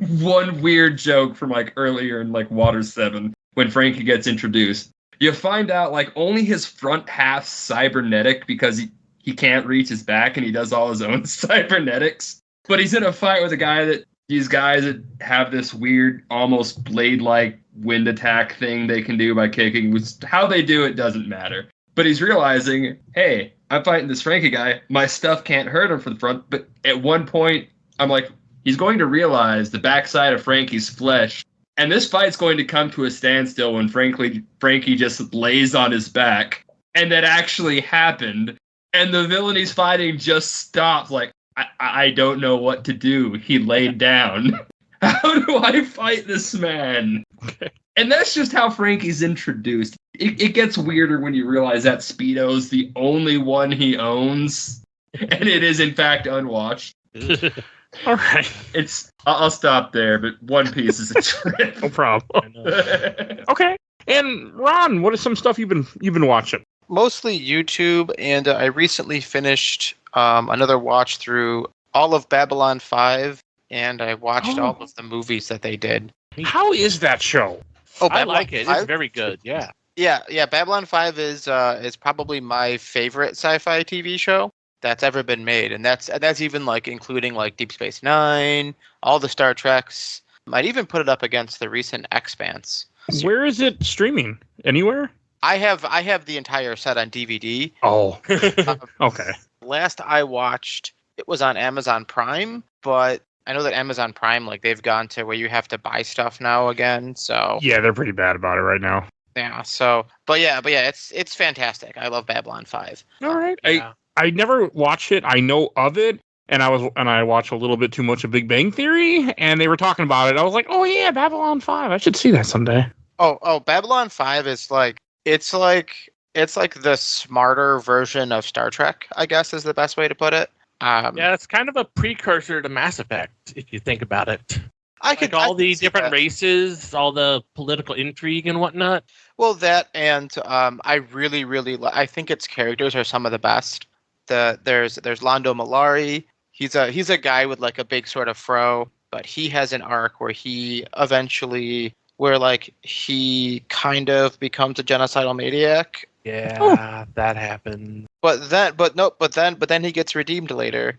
one weird joke from like earlier in like Water 7 when Frankie gets introduced. You find out like only his front half's cybernetic because he can't reach his back and he does all his own cybernetics. But he's in a fight with a guy that these guys that have this weird, almost blade-like wind attack thing they can do by kicking. How they do it doesn't matter. But he's realizing, hey, I'm fighting this Frankie guy. My stuff can't hurt him from the front. But at one point, I'm like, he's going to realize the backside of Frankie's flesh. And this fight's going to come to a standstill when Frankie just lays on his back. And that actually happened. And the villain he's fighting just stops like, I don't know what to do. He laid down. How do I fight this man?
okay.
And that's just how Frankie's introduced. It gets weirder when you realize that Speedo's the only one he owns. And it is, in fact, unwatched.
All right.
I'll stop there, but One Piece is a trip.
No problem. Okay. And Ron, what is some stuff you've been watching?
Mostly YouTube, and I recently finished another watch through all of Babylon 5, and I watched all of the movies that they did.
How is that show?
Oh,
I
Babylon
like it.
5?
It's very good. Yeah.
Yeah. Babylon 5 is probably my favorite sci-fi TV show that's ever been made, and that's even like including like Deep Space Nine, all the Star Treks. I'd even put it up against the recent Expanse.
Where is it streaming? Anywhere?
I have the entire set on DVD.
Oh. Okay.
Last I watched, it was on Amazon Prime, but I know that Amazon Prime, like, they've gone to where you have to buy stuff now again. So
Yeah, they're pretty bad about it right now.
yeah. So, but yeah, it's fantastic. I love Babylon 5.
All right.
Yeah.
I never watched it. I know of it, and I watched a little bit too much of Big Bang Theory, and they were talking about it. I was like, oh yeah, Babylon 5. I should see that someday.
Oh, Babylon 5 is like it's like the smarter version of Star Trek, I guess is the best way to put it.
Yeah, it's kind of a precursor to Mass Effect, if you think about it.
I could
all the
see
different
that.
races, all the political intrigue and whatnot.
Well, that and I really, I think its characters are some of the best. There's Londo Mollari. He's a guy with like a big sort of fro, but he has an arc where he kind of becomes a genocidal maniac.
Yeah, that happened.
But then he gets redeemed later.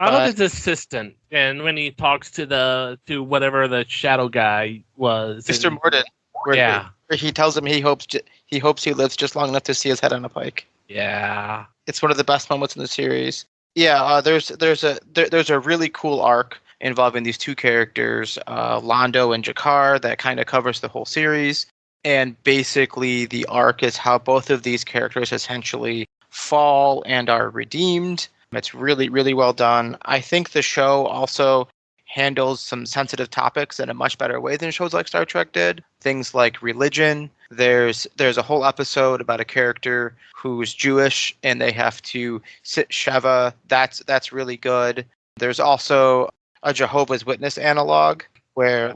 I love his assistant, and when he talks to whatever the shadow guy was,
Mr.
and-
Morden.
Yeah.
Where he tells him he hopes he lives just long enough to see his head on a pike.
Yeah.
It's one of the best moments in the series. Yeah, there's a really cool arc involving these two characters, Londo and Jakar, that kind of covers the whole series. And basically, the arc is how both of these characters essentially fall and are redeemed. It's really, really well done. I think the show also handles some sensitive topics in a much better way than shows like Star Trek did. Things like religion. There's a whole episode about a character who's Jewish and they have to sit Sheva. That's really good. There's also a Jehovah's Witness analog where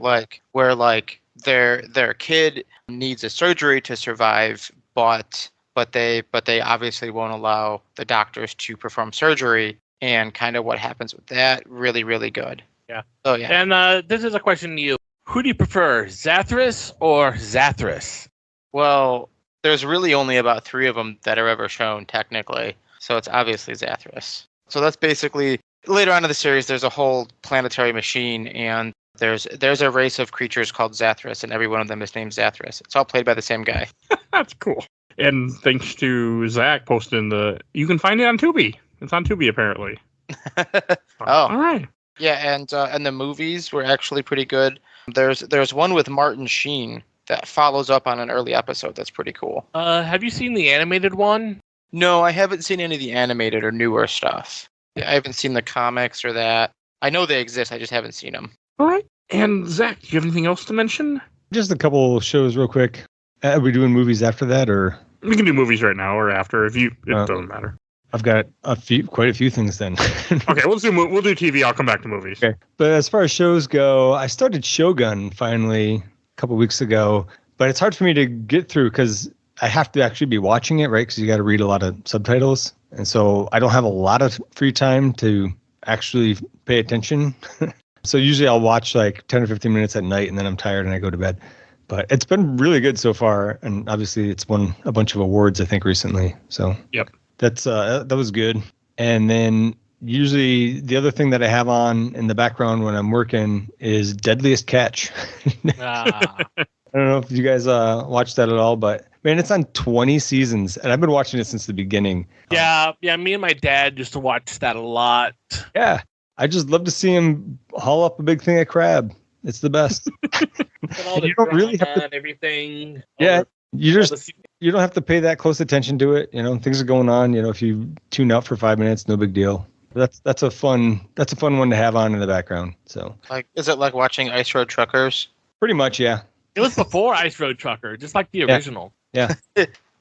their kid needs a surgery to survive, but they obviously won't allow the doctors to perform surgery, and kind of what happens with that. Really, really good.
Yeah.
Oh yeah.
And this is a question to you. Who do you prefer, Zathras or Zathras?
Well, there's really only about 3 of them that are ever shown, technically. So it's obviously Zathras. So that's basically, later on in the series, there's a whole planetary machine, and there's a race of creatures called Zathras, and every one of them is named Zathras. It's all played by the same guy.
That's cool. And thanks to Zach posting you can find it on Tubi. It's on Tubi, apparently.
Oh.
All right.
Yeah, and the movies were actually pretty good. There's one with Martin Sheen that follows up on an early episode that's pretty cool.
Have you seen the animated one?
No, I haven't seen any of the animated or newer stuff. I haven't seen the comics or that. I know they exist, I just haven't seen them.
All right. And Zach, do you have anything else to mention?
Just a couple shows real quick. Are we doing movies after that, or?
We can do movies right now or after. It doesn't matter.
I've got quite a few things then.
Okay, we'll do TV. I'll come back to movies.
Okay. But as far as shows go, I started Shogun finally a couple weeks ago, but it's hard for me to get through because I have to actually be watching it, right? Because you got to read a lot of subtitles. And so I don't have a lot of free time to actually pay attention. So usually I'll watch like 10 or 15 minutes at night and then I'm tired and I go to bed. But it's been really good so far. And obviously it's won a bunch of awards, I think, recently. So
yep.
That was good. And then usually the other thing that I have on in the background when I'm working is Deadliest Catch. I don't know if you guys watch that at all, but man, it's on 20 seasons, and I've been watching it since the beginning.
Yeah. Me and my dad used to watch that a lot.
Yeah, I just love to see him haul up a big thing of crab. It's the best.
And all the
you don't really have to,
and everything.
Yeah, you don't have to pay that close attention to it. You know, things are going on. You know, if you tune out for 5 minutes, no big deal. That's a fun one to have on in the background. So,
like, is it like watching Ice Road Truckers?
Pretty much, yeah.
It was before Ice Road Trucker, just like the original.
Yeah.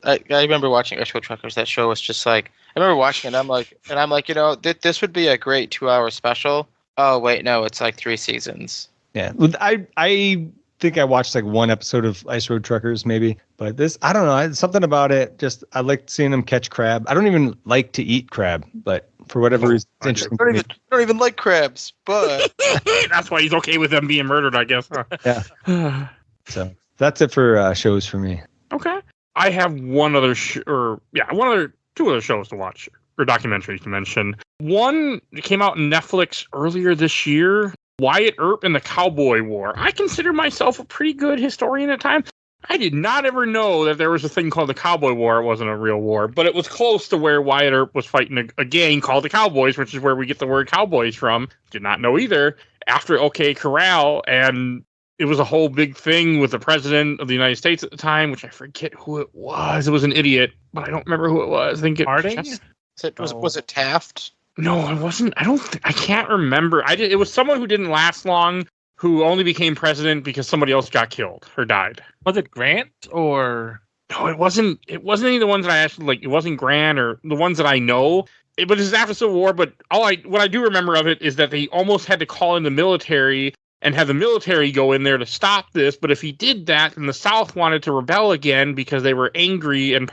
I remember watching Ice Road Truckers. That show was just like, I remember watching it. I'm like, you know, this would be a great 2-hour special. Oh wait, no, it's like 3 seasons.
Yeah, I think I watched like one episode of Ice Road Truckers maybe, but this, I don't know, something about it. Just I like seeing them catch crab. I don't even like to eat crab, but for whatever reason, it's interesting.
I don't even like crabs, but
that's why he's okay with them being murdered, I guess. Huh?
Yeah. So that's it for shows for me.
Okay. I have two other shows to watch, or documentaries to mention. One came out on Netflix earlier this year, Wyatt Earp and the Cowboy War. I consider myself a pretty good historian at times. I did not ever know that there was a thing called the Cowboy War. It wasn't a real war, but it was close to where Wyatt Earp was fighting a gang called the Cowboys, which is where we get the word cowboys from. Did not know either. After OK Corral, and it was a whole big thing with the president of the United States at the time, which I forget who it was. It was an idiot, but I don't remember who it was. I think it
Harding?
Was it Taft?
No, it wasn't. I can't remember. It was someone who didn't last long, who only became president because somebody else got killed or died.
Was it Grant or?
No, it wasn't. It wasn't any of the ones that I actually like. It wasn't Grant or the ones that I know. But this is after Civil War. But what I do remember of it is that they almost had to call in the military and have the military go in there to stop this. But if he did that, then the South wanted to rebel again because they were angry and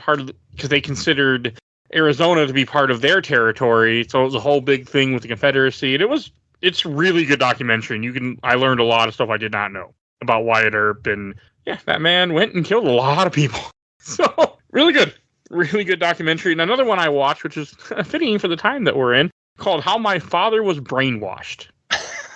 because they considered Arizona to be part of their territory. So it was a whole big thing with the Confederacy. And it's really good documentary. And I learned a lot of stuff I did not know about Wyatt Earp. And yeah, that man went and killed a lot of people. So really good documentary. And another one I watched, which is fitting for the time that we're in, called How My Father Was Brainwashed.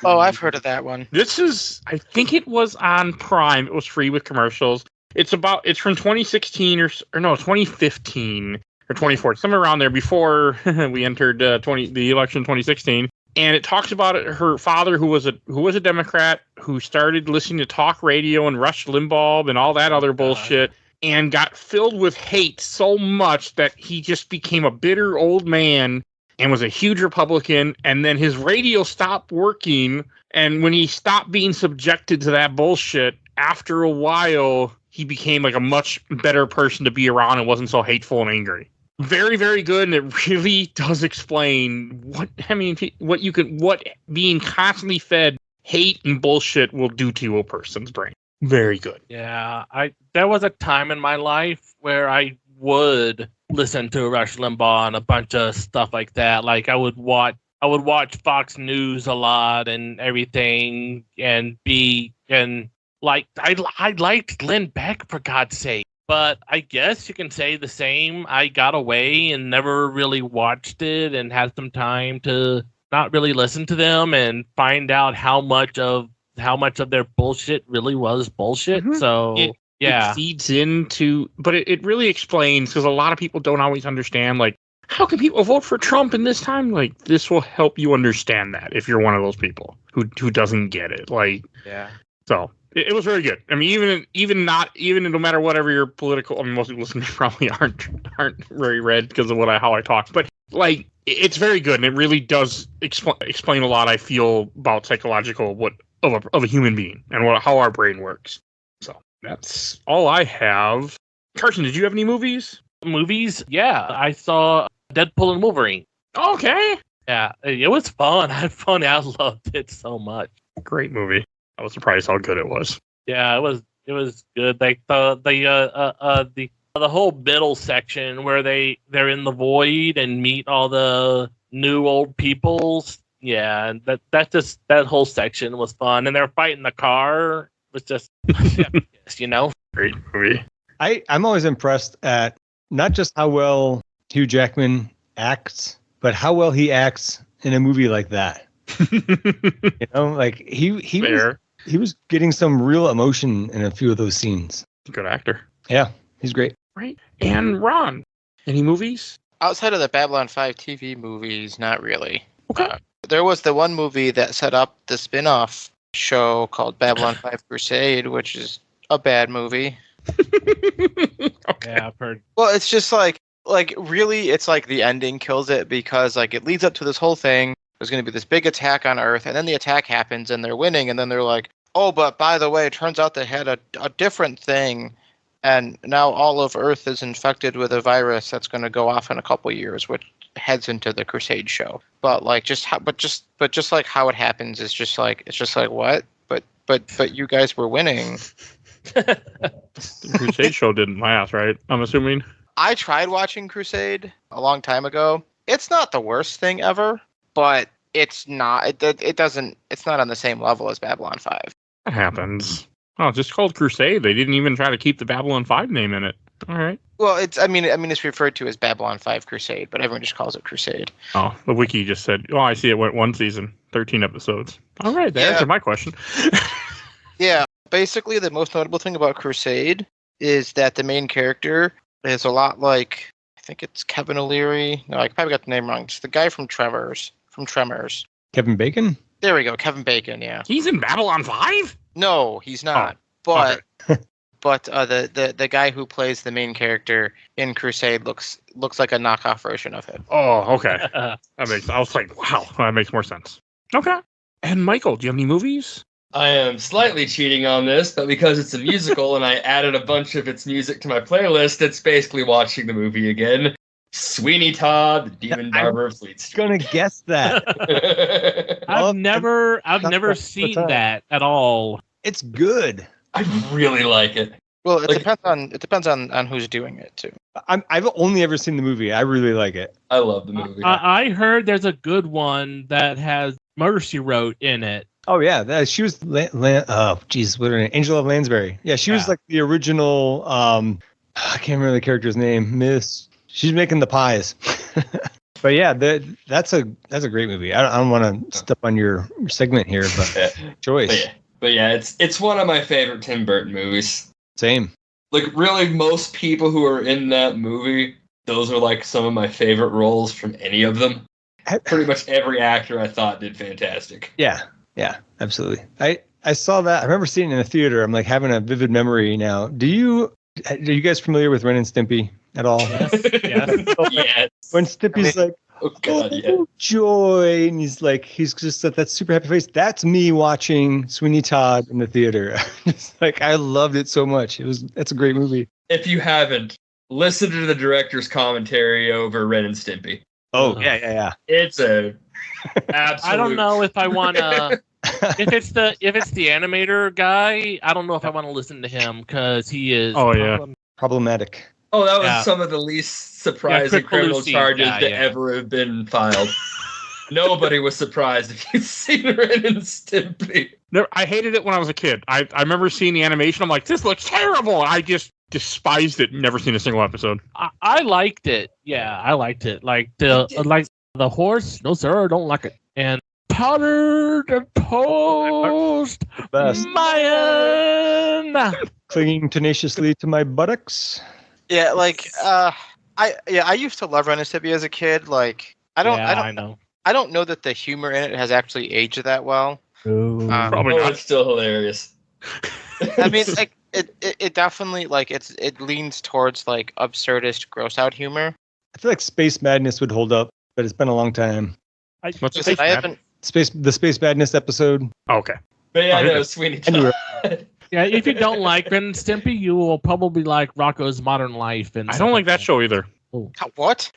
Oh, I've heard of that one.
I think it was on Prime. It was free with commercials. It's from 2016 or 2015 or 2014, somewhere around there before we entered the election 2016. And it talks about her father, who was a Democrat, who started listening to talk radio and Rush Limbaugh and all that other bullshit, and got filled with hate so much that he just became a bitter old man and was a huge Republican. And then his radio stopped working. And when he stopped being subjected to that bullshit, after a while, he became like a much better person to be around and wasn't so hateful and angry. Very, very good. And it really does explain what being constantly fed hate and bullshit will do to a person's brain. Very good.
Yeah, there was a time in my life where I would listen to Rush Limbaugh and a bunch of stuff like that. Like I would watch Fox News a lot and everything, I liked Glenn Beck, for God's sake. But I guess you can say the same. I got away and never really watched it and had some time to not really listen to them and find out how much of their bullshit really was bullshit. Mm-hmm. So it
feeds into, but it really explains, because a lot of people don't always understand, like, how can people vote for Trump in this time? Like, this will help you understand that if you're one of those people who doesn't get it. Like, yeah. So it was very good. I mean, even no matter whatever your political, I mean, most people listening probably aren't very read because of how I talk, but like, it's very good, and it really does explain a lot. I feel about psychological, what of a human being and how our brain works. So that's all I have. Carson, did you have any movies?
Movies? Yeah, I saw Deadpool and Wolverine.
Okay.
Yeah, it was fun. I had fun. I loved it so much.
Great movie. I was surprised how good it was.
Yeah, it was good. Like the whole middle section where they're in the void and meet all the new old peoples. Yeah, that whole section was fun, and they're fighting the car. It was just, you know,
Great movie.
I'm always impressed at not just how well Hugh Jackman acts, but how well he acts in a movie like that. You know, like he was getting some real emotion in a few of those scenes.
Good actor.
Yeah, he's great.
Right. And Ron, any movies?
Outside of the Babylon 5 TV movies, not really.
Okay.
There was the one movie that set up the spin-off show called Babylon 5 Crusade, which is a bad movie.
Okay.
yeah, I've heard.
Well, it's just like really, it's like the ending kills it because like it leads up to this whole thing. There's going to be this big attack on Earth, and then the attack happens, and they're winning, and then they're like, oh, but by the way, it turns out they had a different thing, and now all of Earth is infected with a virus that's going to go off in a couple years, which heads into the Crusade show. But like just like how it happens is just like it's just like what? But you guys were winning.
The Crusade show didn't last, right? I'm assuming.
I tried watching Crusade a long time ago. It's not the worst thing ever, but it's not. It's not on the same level as Babylon 5.
That happens. Oh, it's just called Crusade. They didn't even try to keep the Babylon 5 name in it. All right.
Well, it's referred to as Babylon 5 Crusade, but everyone just calls it Crusade.
Oh, the wiki just said, oh, I see it went one season, 13 episodes. All right, that answered my question.
Yeah, basically the most notable thing about Crusade is that the main character is a lot like, I think it's Kevin O'Leary. No, I probably got the name wrong. It's the guy from Tremors.
Kevin Bacon?
There we go, Kevin Bacon, yeah.
He's in Babylon 5?
No, he's not. But the guy who plays the main character in Crusade looks like a knockoff version of him.
Oh, okay. I was like, wow, that makes more sense. Okay. And Michael, do you have any movies?
I am slightly cheating on this, but because it's a musical and I added a bunch of its music to my playlist, it's basically watching the movie again. Sweeney Todd, the Demon Barber of Fleet Street.
Gonna guess that.
I've never seen that at all.
It's good.
I really like it.
Well, it depends on who's doing it too.
I've only ever seen the movie. I really like it.
I love the movie.
I heard there's a good one that has Murder, She Wrote in it.
Oh yeah, she was. What her name? Angela of Lansbury. Yeah, she was like the original. I can't remember the character's name. Miss. She's making the pies. But yeah, that's a great movie. I don't want to step on your segment here, but choice.
But yeah, it's one of my favorite Tim Burton movies.
Same.
Like really, most people who are in that movie, those are like some of my favorite roles from any of them. Pretty much every actor I thought did fantastic.
Yeah, absolutely. I saw that. I remember seeing it in the theater. I'm like having a vivid memory now. Are you guys familiar with Ren and Stimpy at all?
Yes.
Yes.
When Stimpy's like,
oh god, yeah.
Joy, and he's just got that super happy face. That's me watching Sweeney Todd in the theater. Just like I loved it so much. That's a great movie.
If you haven't, listen to the director's commentary over Ren and Stimpy.
Oh yeah.
It's a absolute.
I don't know if I want to. If it's the animator guy, I don't know if I want to listen to him because he is.
Oh yeah.
Problematic.
Oh, that was some of the least surprising criminal charges to ever have been filed. Nobody was surprised if you've seen Ren and Stimpy.
No, I hated it when I was a kid. I remember seeing the animation. I'm like, this looks terrible. I just despised it. Never seen a single episode.
I liked it. Yeah, I liked it. Like the horse. No, sir, I don't like it. And powdered toast, Mayan,
clinging tenaciously to my buttocks. Yeah, like I used to love Ren and Stimpy as a kid. Like I don't know that the humor in it has actually aged that well.
Probably not.
It's still hilarious.
I mean, like it definitely like it leans towards like absurdist, gross out humor.
I feel like Space Madness would hold up, but it's been a long time.
The Space Madness episode.
Oh, okay.
But yeah,
Oh,
no,
yeah.
Sweeney
I knew
Todd.
Yeah, if you don't like Ren and Stimpy, you will probably like Rocco's Modern Life. And
I don't like that show either.
What?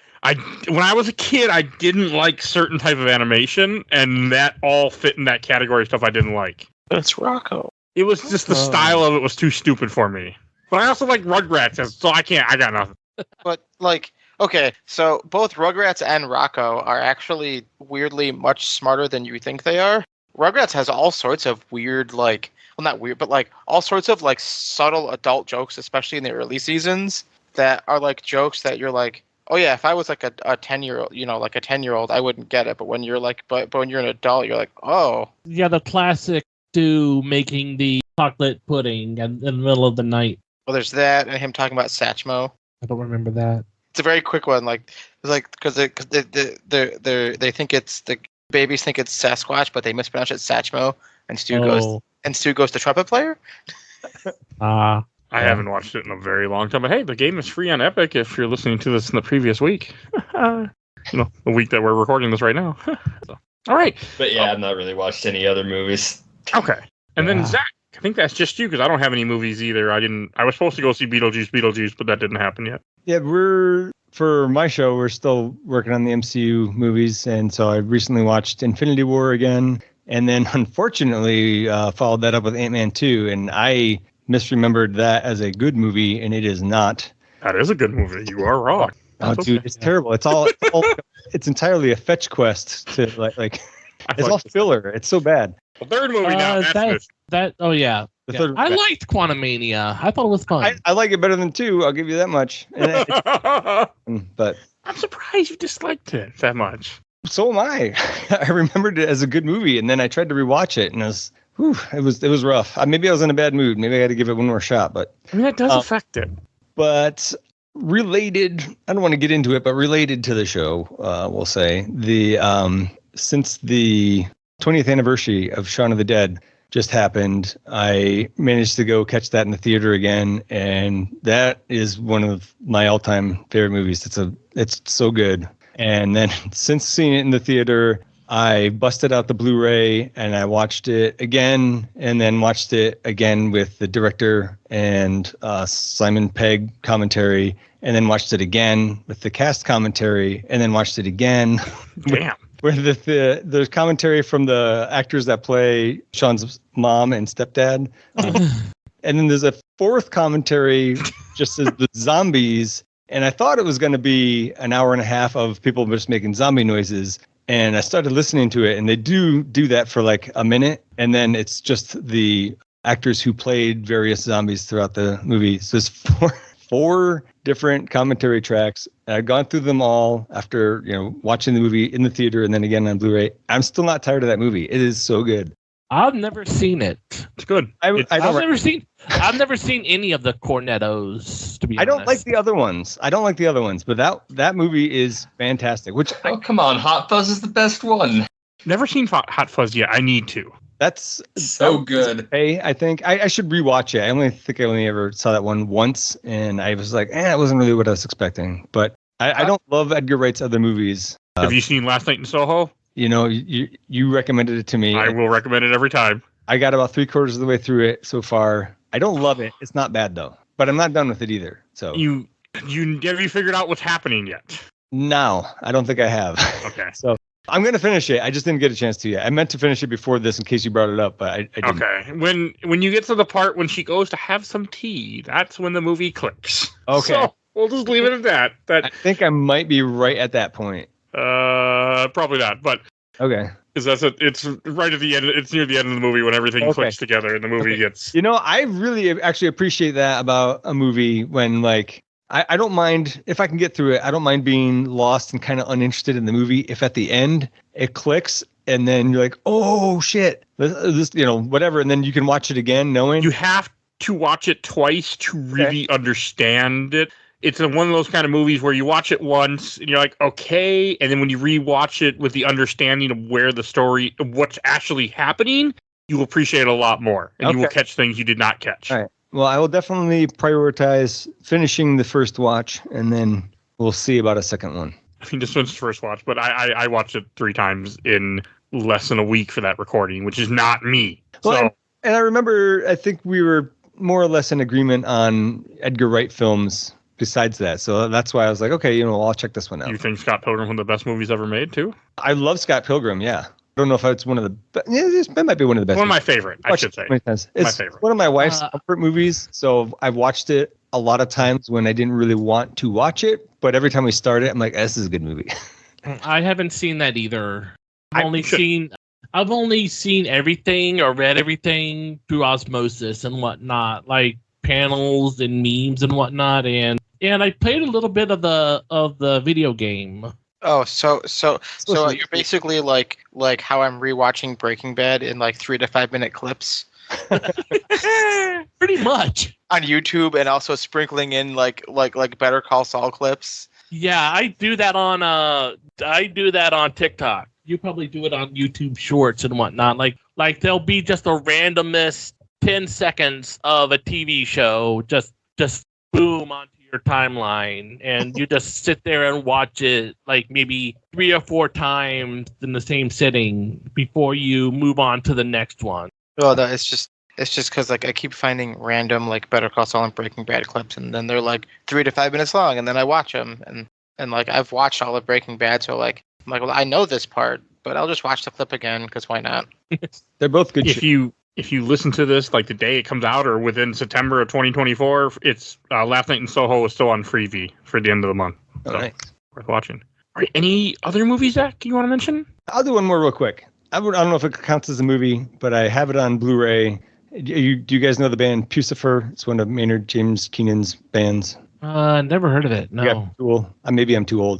When I was a kid, I didn't like certain type of animation, and that all fit in that category of stuff I didn't like.
It's Rocco.
It was just the style of it was too stupid for me. But I also like Rugrats, so I got nothing.
But like, okay, so both Rugrats and Rocco are actually weirdly much smarter than you think they are. Rugrats has all sorts of weird, like, well, not weird, but like all sorts of like subtle adult jokes, especially in the early seasons, that are like jokes that you're like, oh yeah, if I was like a 10-year-old, like a 10-year-old, I wouldn't get it. But when you're like, but when you're an adult, you're like, oh.
Yeah, the classic Stu making the chocolate pudding in the middle of the night.
Well, there's that, and him talking about Satchmo.
I don't remember that.
It's a very quick one, like it's like because they think it's the babies think it's Sasquatch, but they mispronounce it Satchmo, and Stu goes to trumpet player.
Ah.
I haven't watched it in a very long time. But hey, the game is free on Epic if you're listening to this in the previous week. The week that we're recording this right now. So, all right.
But yeah, I've not really watched any other movies.
Okay. And then Zach, I think that's just you because I don't have any movies either. I was supposed to go see Beetlejuice, but that didn't happen yet.
Yeah, for my show, we're still working on the MCU movies, and so I recently watched Infinity War again, and then unfortunately followed that up with Ant-Man 2, and I misremembered that as a good movie, and it is not.
That is a good movie. You are wrong.
Oh, dude, it's terrible. It's all it's entirely a fetch quest to like it's all filler. It's so bad.
The third movie now. That's
that. Oh yeah.
The third
I
one.
liked Quantumania. I thought it was fun.
I like it better than 2. I'll give you that much. But
I'm surprised you disliked it that much.
so am I. I remembered it as a good movie, and then I tried to rewatch it, and it was rough. Maybe I was in a bad mood. Maybe I had to give it one more shot. But
I mean, that does affect it.
But related, I don't want to get into it, but related to the show, we'll say since the 20th anniversary of Shaun of the Dead just happened, I managed to go catch that in the theater again, and that is one of my all-time favorite movies. It's so good. And then since seeing it in the theater, I busted out the Blu-ray and I watched it again, and then watched it again with the director and Simon Pegg commentary, and then watched it again with the cast commentary, and then watched it again.
Damn.
Where there's commentary from the actors that play Sean's mom and stepdad. And then there's a fourth commentary just as the zombies. And I thought it was going to be an hour and a half of people just making zombie noises. And I started listening to it, and they do that for like a minute. And then it's just the actors who played various zombies throughout the movie. So there's four different commentary tracks. And I've gone through them all after, watching the movie in the theater and then again on Blu-ray. I'm still not tired of that movie. It is so good.
I've never seen it.
It's good.
I've never seen any of the Cornettos, to be honest.
I don't like the other ones, but that movie is fantastic.
Come on, Hot Fuzz is the best one.
Never seen Hot Fuzz yet. I need to.
That's so good.
Hey, I think I should rewatch it. I only ever saw that one once, and I was like, it wasn't really what I was expecting. But I don't love Edgar Wright's other movies.
Have you seen Last Night in Soho?
You recommended it to me.
I will recommend it every time.
I got about 3/4 of the way through it so far. I don't love it. It's not bad though, but I'm not done with it either. So
have you figured out what's happening yet?
No, I don't think I have.
Okay.
So I'm going to finish it. I just didn't get a chance to yet. I meant to finish it before this in case you brought it up, but I didn't.
Okay. When you get to the part when she goes to have some tea, that's when the movie clicks.
Okay.
So we'll just leave it at that.
I think I might be right at that point.
Probably not, but
okay.
Because it's right at the end. It's near the end of the movie when everything clicks together and the movie gets.
I really actually appreciate that about a movie when I don't mind if I can get through it. I don't mind being lost and kind of uninterested in the movie if at the end it clicks and then you're like, oh shit, this whatever, and then you can watch it again knowing.
You have to watch it twice to really understand it. It's one of those kind of movies where you watch it once and you're like, okay, and then when you rewatch it with the understanding of what's actually happening, you will appreciate it a lot more, and you will catch things you did not catch.
All right. Well, I will definitely prioritize finishing the first watch, and then we'll see about a second one.
I mean, this one's the first watch, but I watched it 3 times in less than a week for that recording, which is not me.
Well, and I remember, I think we were more or less in agreement on Edgar Wright films besides that. So that's why I was like, okay, I'll check this one out.
You think Scott Pilgrim's one of the best movies ever made, too?
I love Scott Pilgrim, yeah. I don't know if it's one of the best. Yeah, it might be one of the best.
One of my favorite, I should say.
It's
my favorite.
One of my wife's comfort movies. So I've watched it a lot of times when I didn't really want to watch it. But every time we start it, I'm like, this is a good movie.
I haven't seen that either. I've only seen everything or read everything through osmosis and whatnot, like panels and memes and whatnot. And I played a little bit of the video game.
Oh, so you're basically like how I'm rewatching Breaking Bad in like 3 to 5 minute clips.
Pretty much
on YouTube, and also sprinkling in like Better Call Saul clips.
Yeah, I do that on TikTok. You probably do it on YouTube Shorts and whatnot. Like there'll be just a randomest 10 seconds of a TV show just boom onto your timeline, and you just sit there and watch it like maybe 3 or 4 times in the same sitting before you move on to the next one.
Well, it's just because like I keep finding random like Better Call Saul and Breaking Bad clips, and then they're like 3 to 5 minutes long, and then I watch them, and like I've watched all of Breaking Bad, so like I'm like, well, I know this part, but I'll just watch the clip again because why not?
They're both good.
If you listen to this like the day it comes out or within September of 2024, it's Last Night in Soho is still on Freevee for the end of the month. So
nice.
Worth watching. All right, any other movies, Zach, you want to mention?
I'll do one more real quick. I don't know if it counts as a movie, but I have it on Blu-ray. Do you guys know the band Pucifer? It's one of Maynard James Keenan's bands.
Never heard of it. No.
Yeah, Tool. Maybe I'm too old.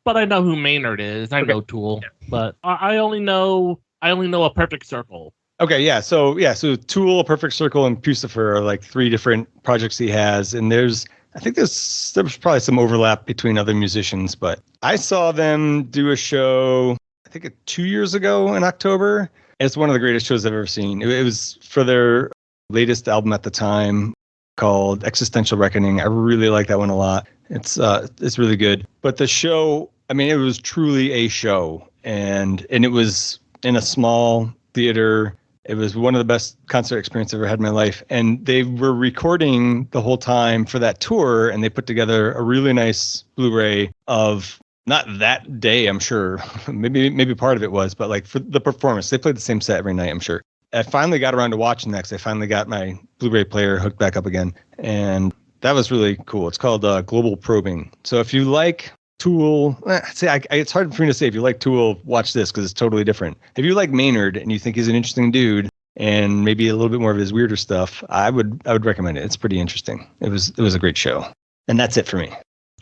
But I know who Maynard is. I know Tool, but I only know A Perfect Circle.
Okay, yeah. So Tool, A Perfect Circle, and Pucifer are like 3 different projects he has, and there's probably some overlap between other musicians, but I saw them do a show, I think 2 years ago in October. It's one of the greatest shows I've ever seen. It was for their latest album at the time called Existential Reckoning. I really like that one a lot. It's really good. But the show, it was truly a show, and it was in a small theater. It was one of the best concert experiences I've ever had in my life. And they were recording the whole time for that tour, and they put together a really nice Blu-ray of not that day, I'm sure. maybe part of it was, but like for the performance, they played the same set every night, I'm sure. I finally got around to watching that because I finally got my Blu-ray player hooked back up again. And that was really cool. It's called Global Probing. So if you like Tool, it's hard for me to say if you like Tool, watch this because it's totally different. If you like Maynard and you think he's an interesting dude and maybe a little bit more of his weirder stuff, I would recommend it. It's pretty interesting. It was a great show. And that's it for me.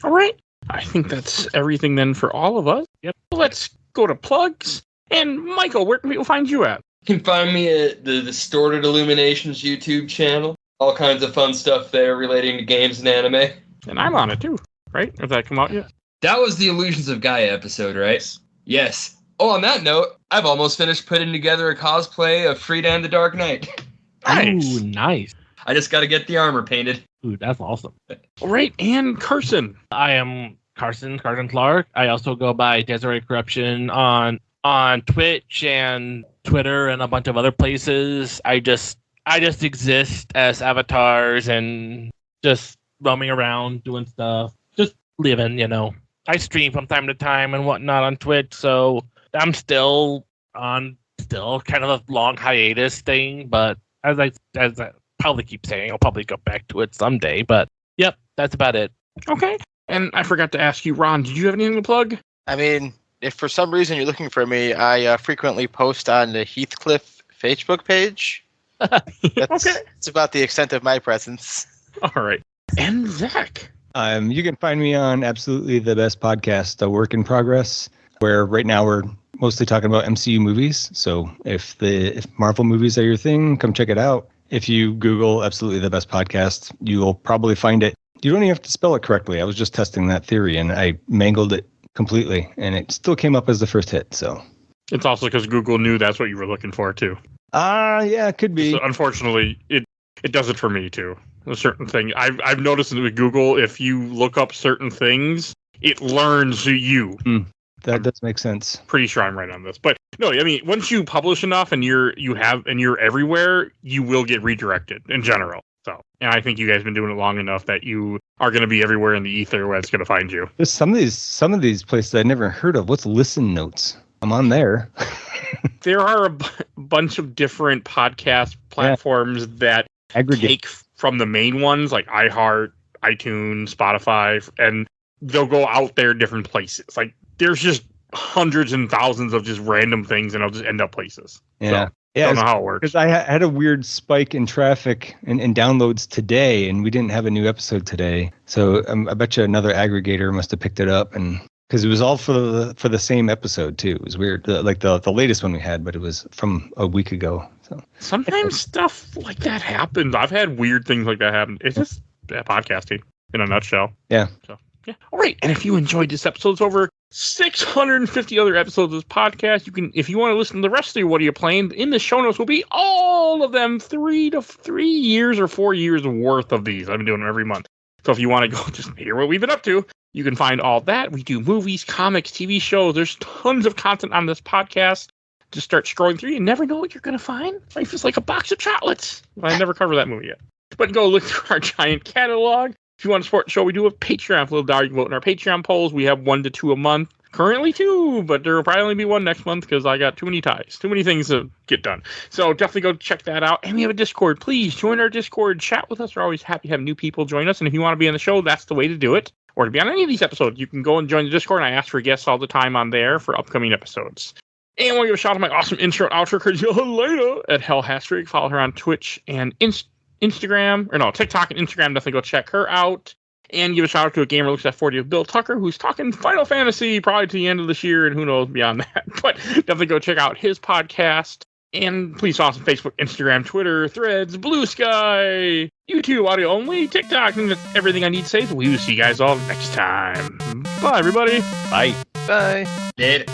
All right. I think that's everything then for all of us. Yep. Let's go to plugs. And Michael, where can people find you at?
You can find me at the Distorted Illuminations YouTube channel. All kinds of fun stuff there relating to games and anime.
And I'm on it too, right? Has that come out yet?
That was the Illusions of Gaia episode, right? Yes. Oh, on that note, I've almost finished putting together a cosplay of Friedan the Dark Knight.
Nice. Ooh, nice.
I just got to get the armor painted.
Ooh, that's awesome.
All right, and Carson.
I am Carson Clark. I also go by Desiree Corruption on Twitch and Twitter and a bunch of other places. I just exist as avatars and just roaming around doing stuff, just living, I stream from time to time and whatnot on Twitch, so I'm still kind of a long hiatus thing, but as I probably keep saying, I'll probably go back to it someday, but yep, that's about it.
Okay. And I forgot to ask you, Ron, did you have anything to plug?
If for some reason you're looking for me, I frequently post on the Heathcliff Facebook page.
Okay.
It's about the extent of my presence.
All right. And Zach.
You can find me on Absolutely the Best Podcast, A Work in Progress, where right now we're mostly talking about MCU movies. So if Marvel movies are your thing, come check it out. If you Google Absolutely the Best Podcast, you'll probably find it. You don't even have to spell it correctly. I was just testing that theory, and I mangled it completely, and it still came up as the first hit. So
it's also because Google knew that's what you were looking for, too.
Yeah, it could be.
So unfortunately, it does it for me, too. A certain thing. I've noticed with Google, if you look up certain things, it learns you.
That does make sense.
Pretty sure I'm right on this. But no, I mean, once you publish enough and you're everywhere, you will get redirected in general. So, and I think you guys have been doing it long enough that you are going to be everywhere in the ether where it's going to find you.
There's some of these places I never heard of. What's Listen Notes? I'm on there.
There are a bunch of different podcast platforms that
aggregate
take from the main ones like iHeart, iTunes, Spotify, and they'll go out there different places. Like there's just hundreds and thousands of just random things, and I'll just end up places.
Yeah.
So, I don't know how it works.
Because I had a weird spike in traffic and downloads today, and we didn't have a new episode today. So I bet you another aggregator must have picked it up, and because it was all for the same episode too. It was weird, like the latest one we had, but it was from a week ago. So
sometimes stuff like that happens. I've had weird things like that happen. It's just podcasting in a nutshell.
Yeah.
So yeah. All right. And if you enjoyed this episode, it's over 650 other episodes of this podcast. You can, if you want to listen to the rest of your What Are You Playing, in the show notes will be all of them, 3 years or 4 years worth of these. I've been doing them every month. So if you want to go just hear what we've been up to, you can find all that. We do movies, comics, TV shows. There's tons of content on this podcast. Just start scrolling through. You never know what you're going to find. Life is like a box of chocolates. I never covered that movie yet. But go look through our giant catalog. If you want to support the show, we do a Patreon for a little dollar. You can vote in our Patreon polls. We have 1 to 2 a month. Currently 2, but there will probably only be 1 next month because I got too many ties. Too many things to get done. So definitely go check that out. And we have a Discord. Please join our Discord. Chat with us. We're always happy to have new people join us. And if you want to be on the show, that's the way to do it. Or to be on any of these episodes, you can go and join the Discord. And I ask for guests all the time on there for upcoming episodes. And I want to give a shout out to my awesome intro and outro courtesy of Elena at Hell Hastrig. Follow her on Twitch and Instagram. Or no, TikTok and Instagram. Definitely go check her out. And give a shout out to a gamer looks at 40 of Bill Tucker, who's talking Final Fantasy probably to the end of this year, and who knows beyond that. But definitely go check out his podcast. And please follow us on Facebook, Instagram, Twitter, Threads, Blue Sky, YouTube, audio only, TikTok, and that's everything I need to say. So we will see you guys all next time. Bye, everybody.
Bye.
Bye.
Did.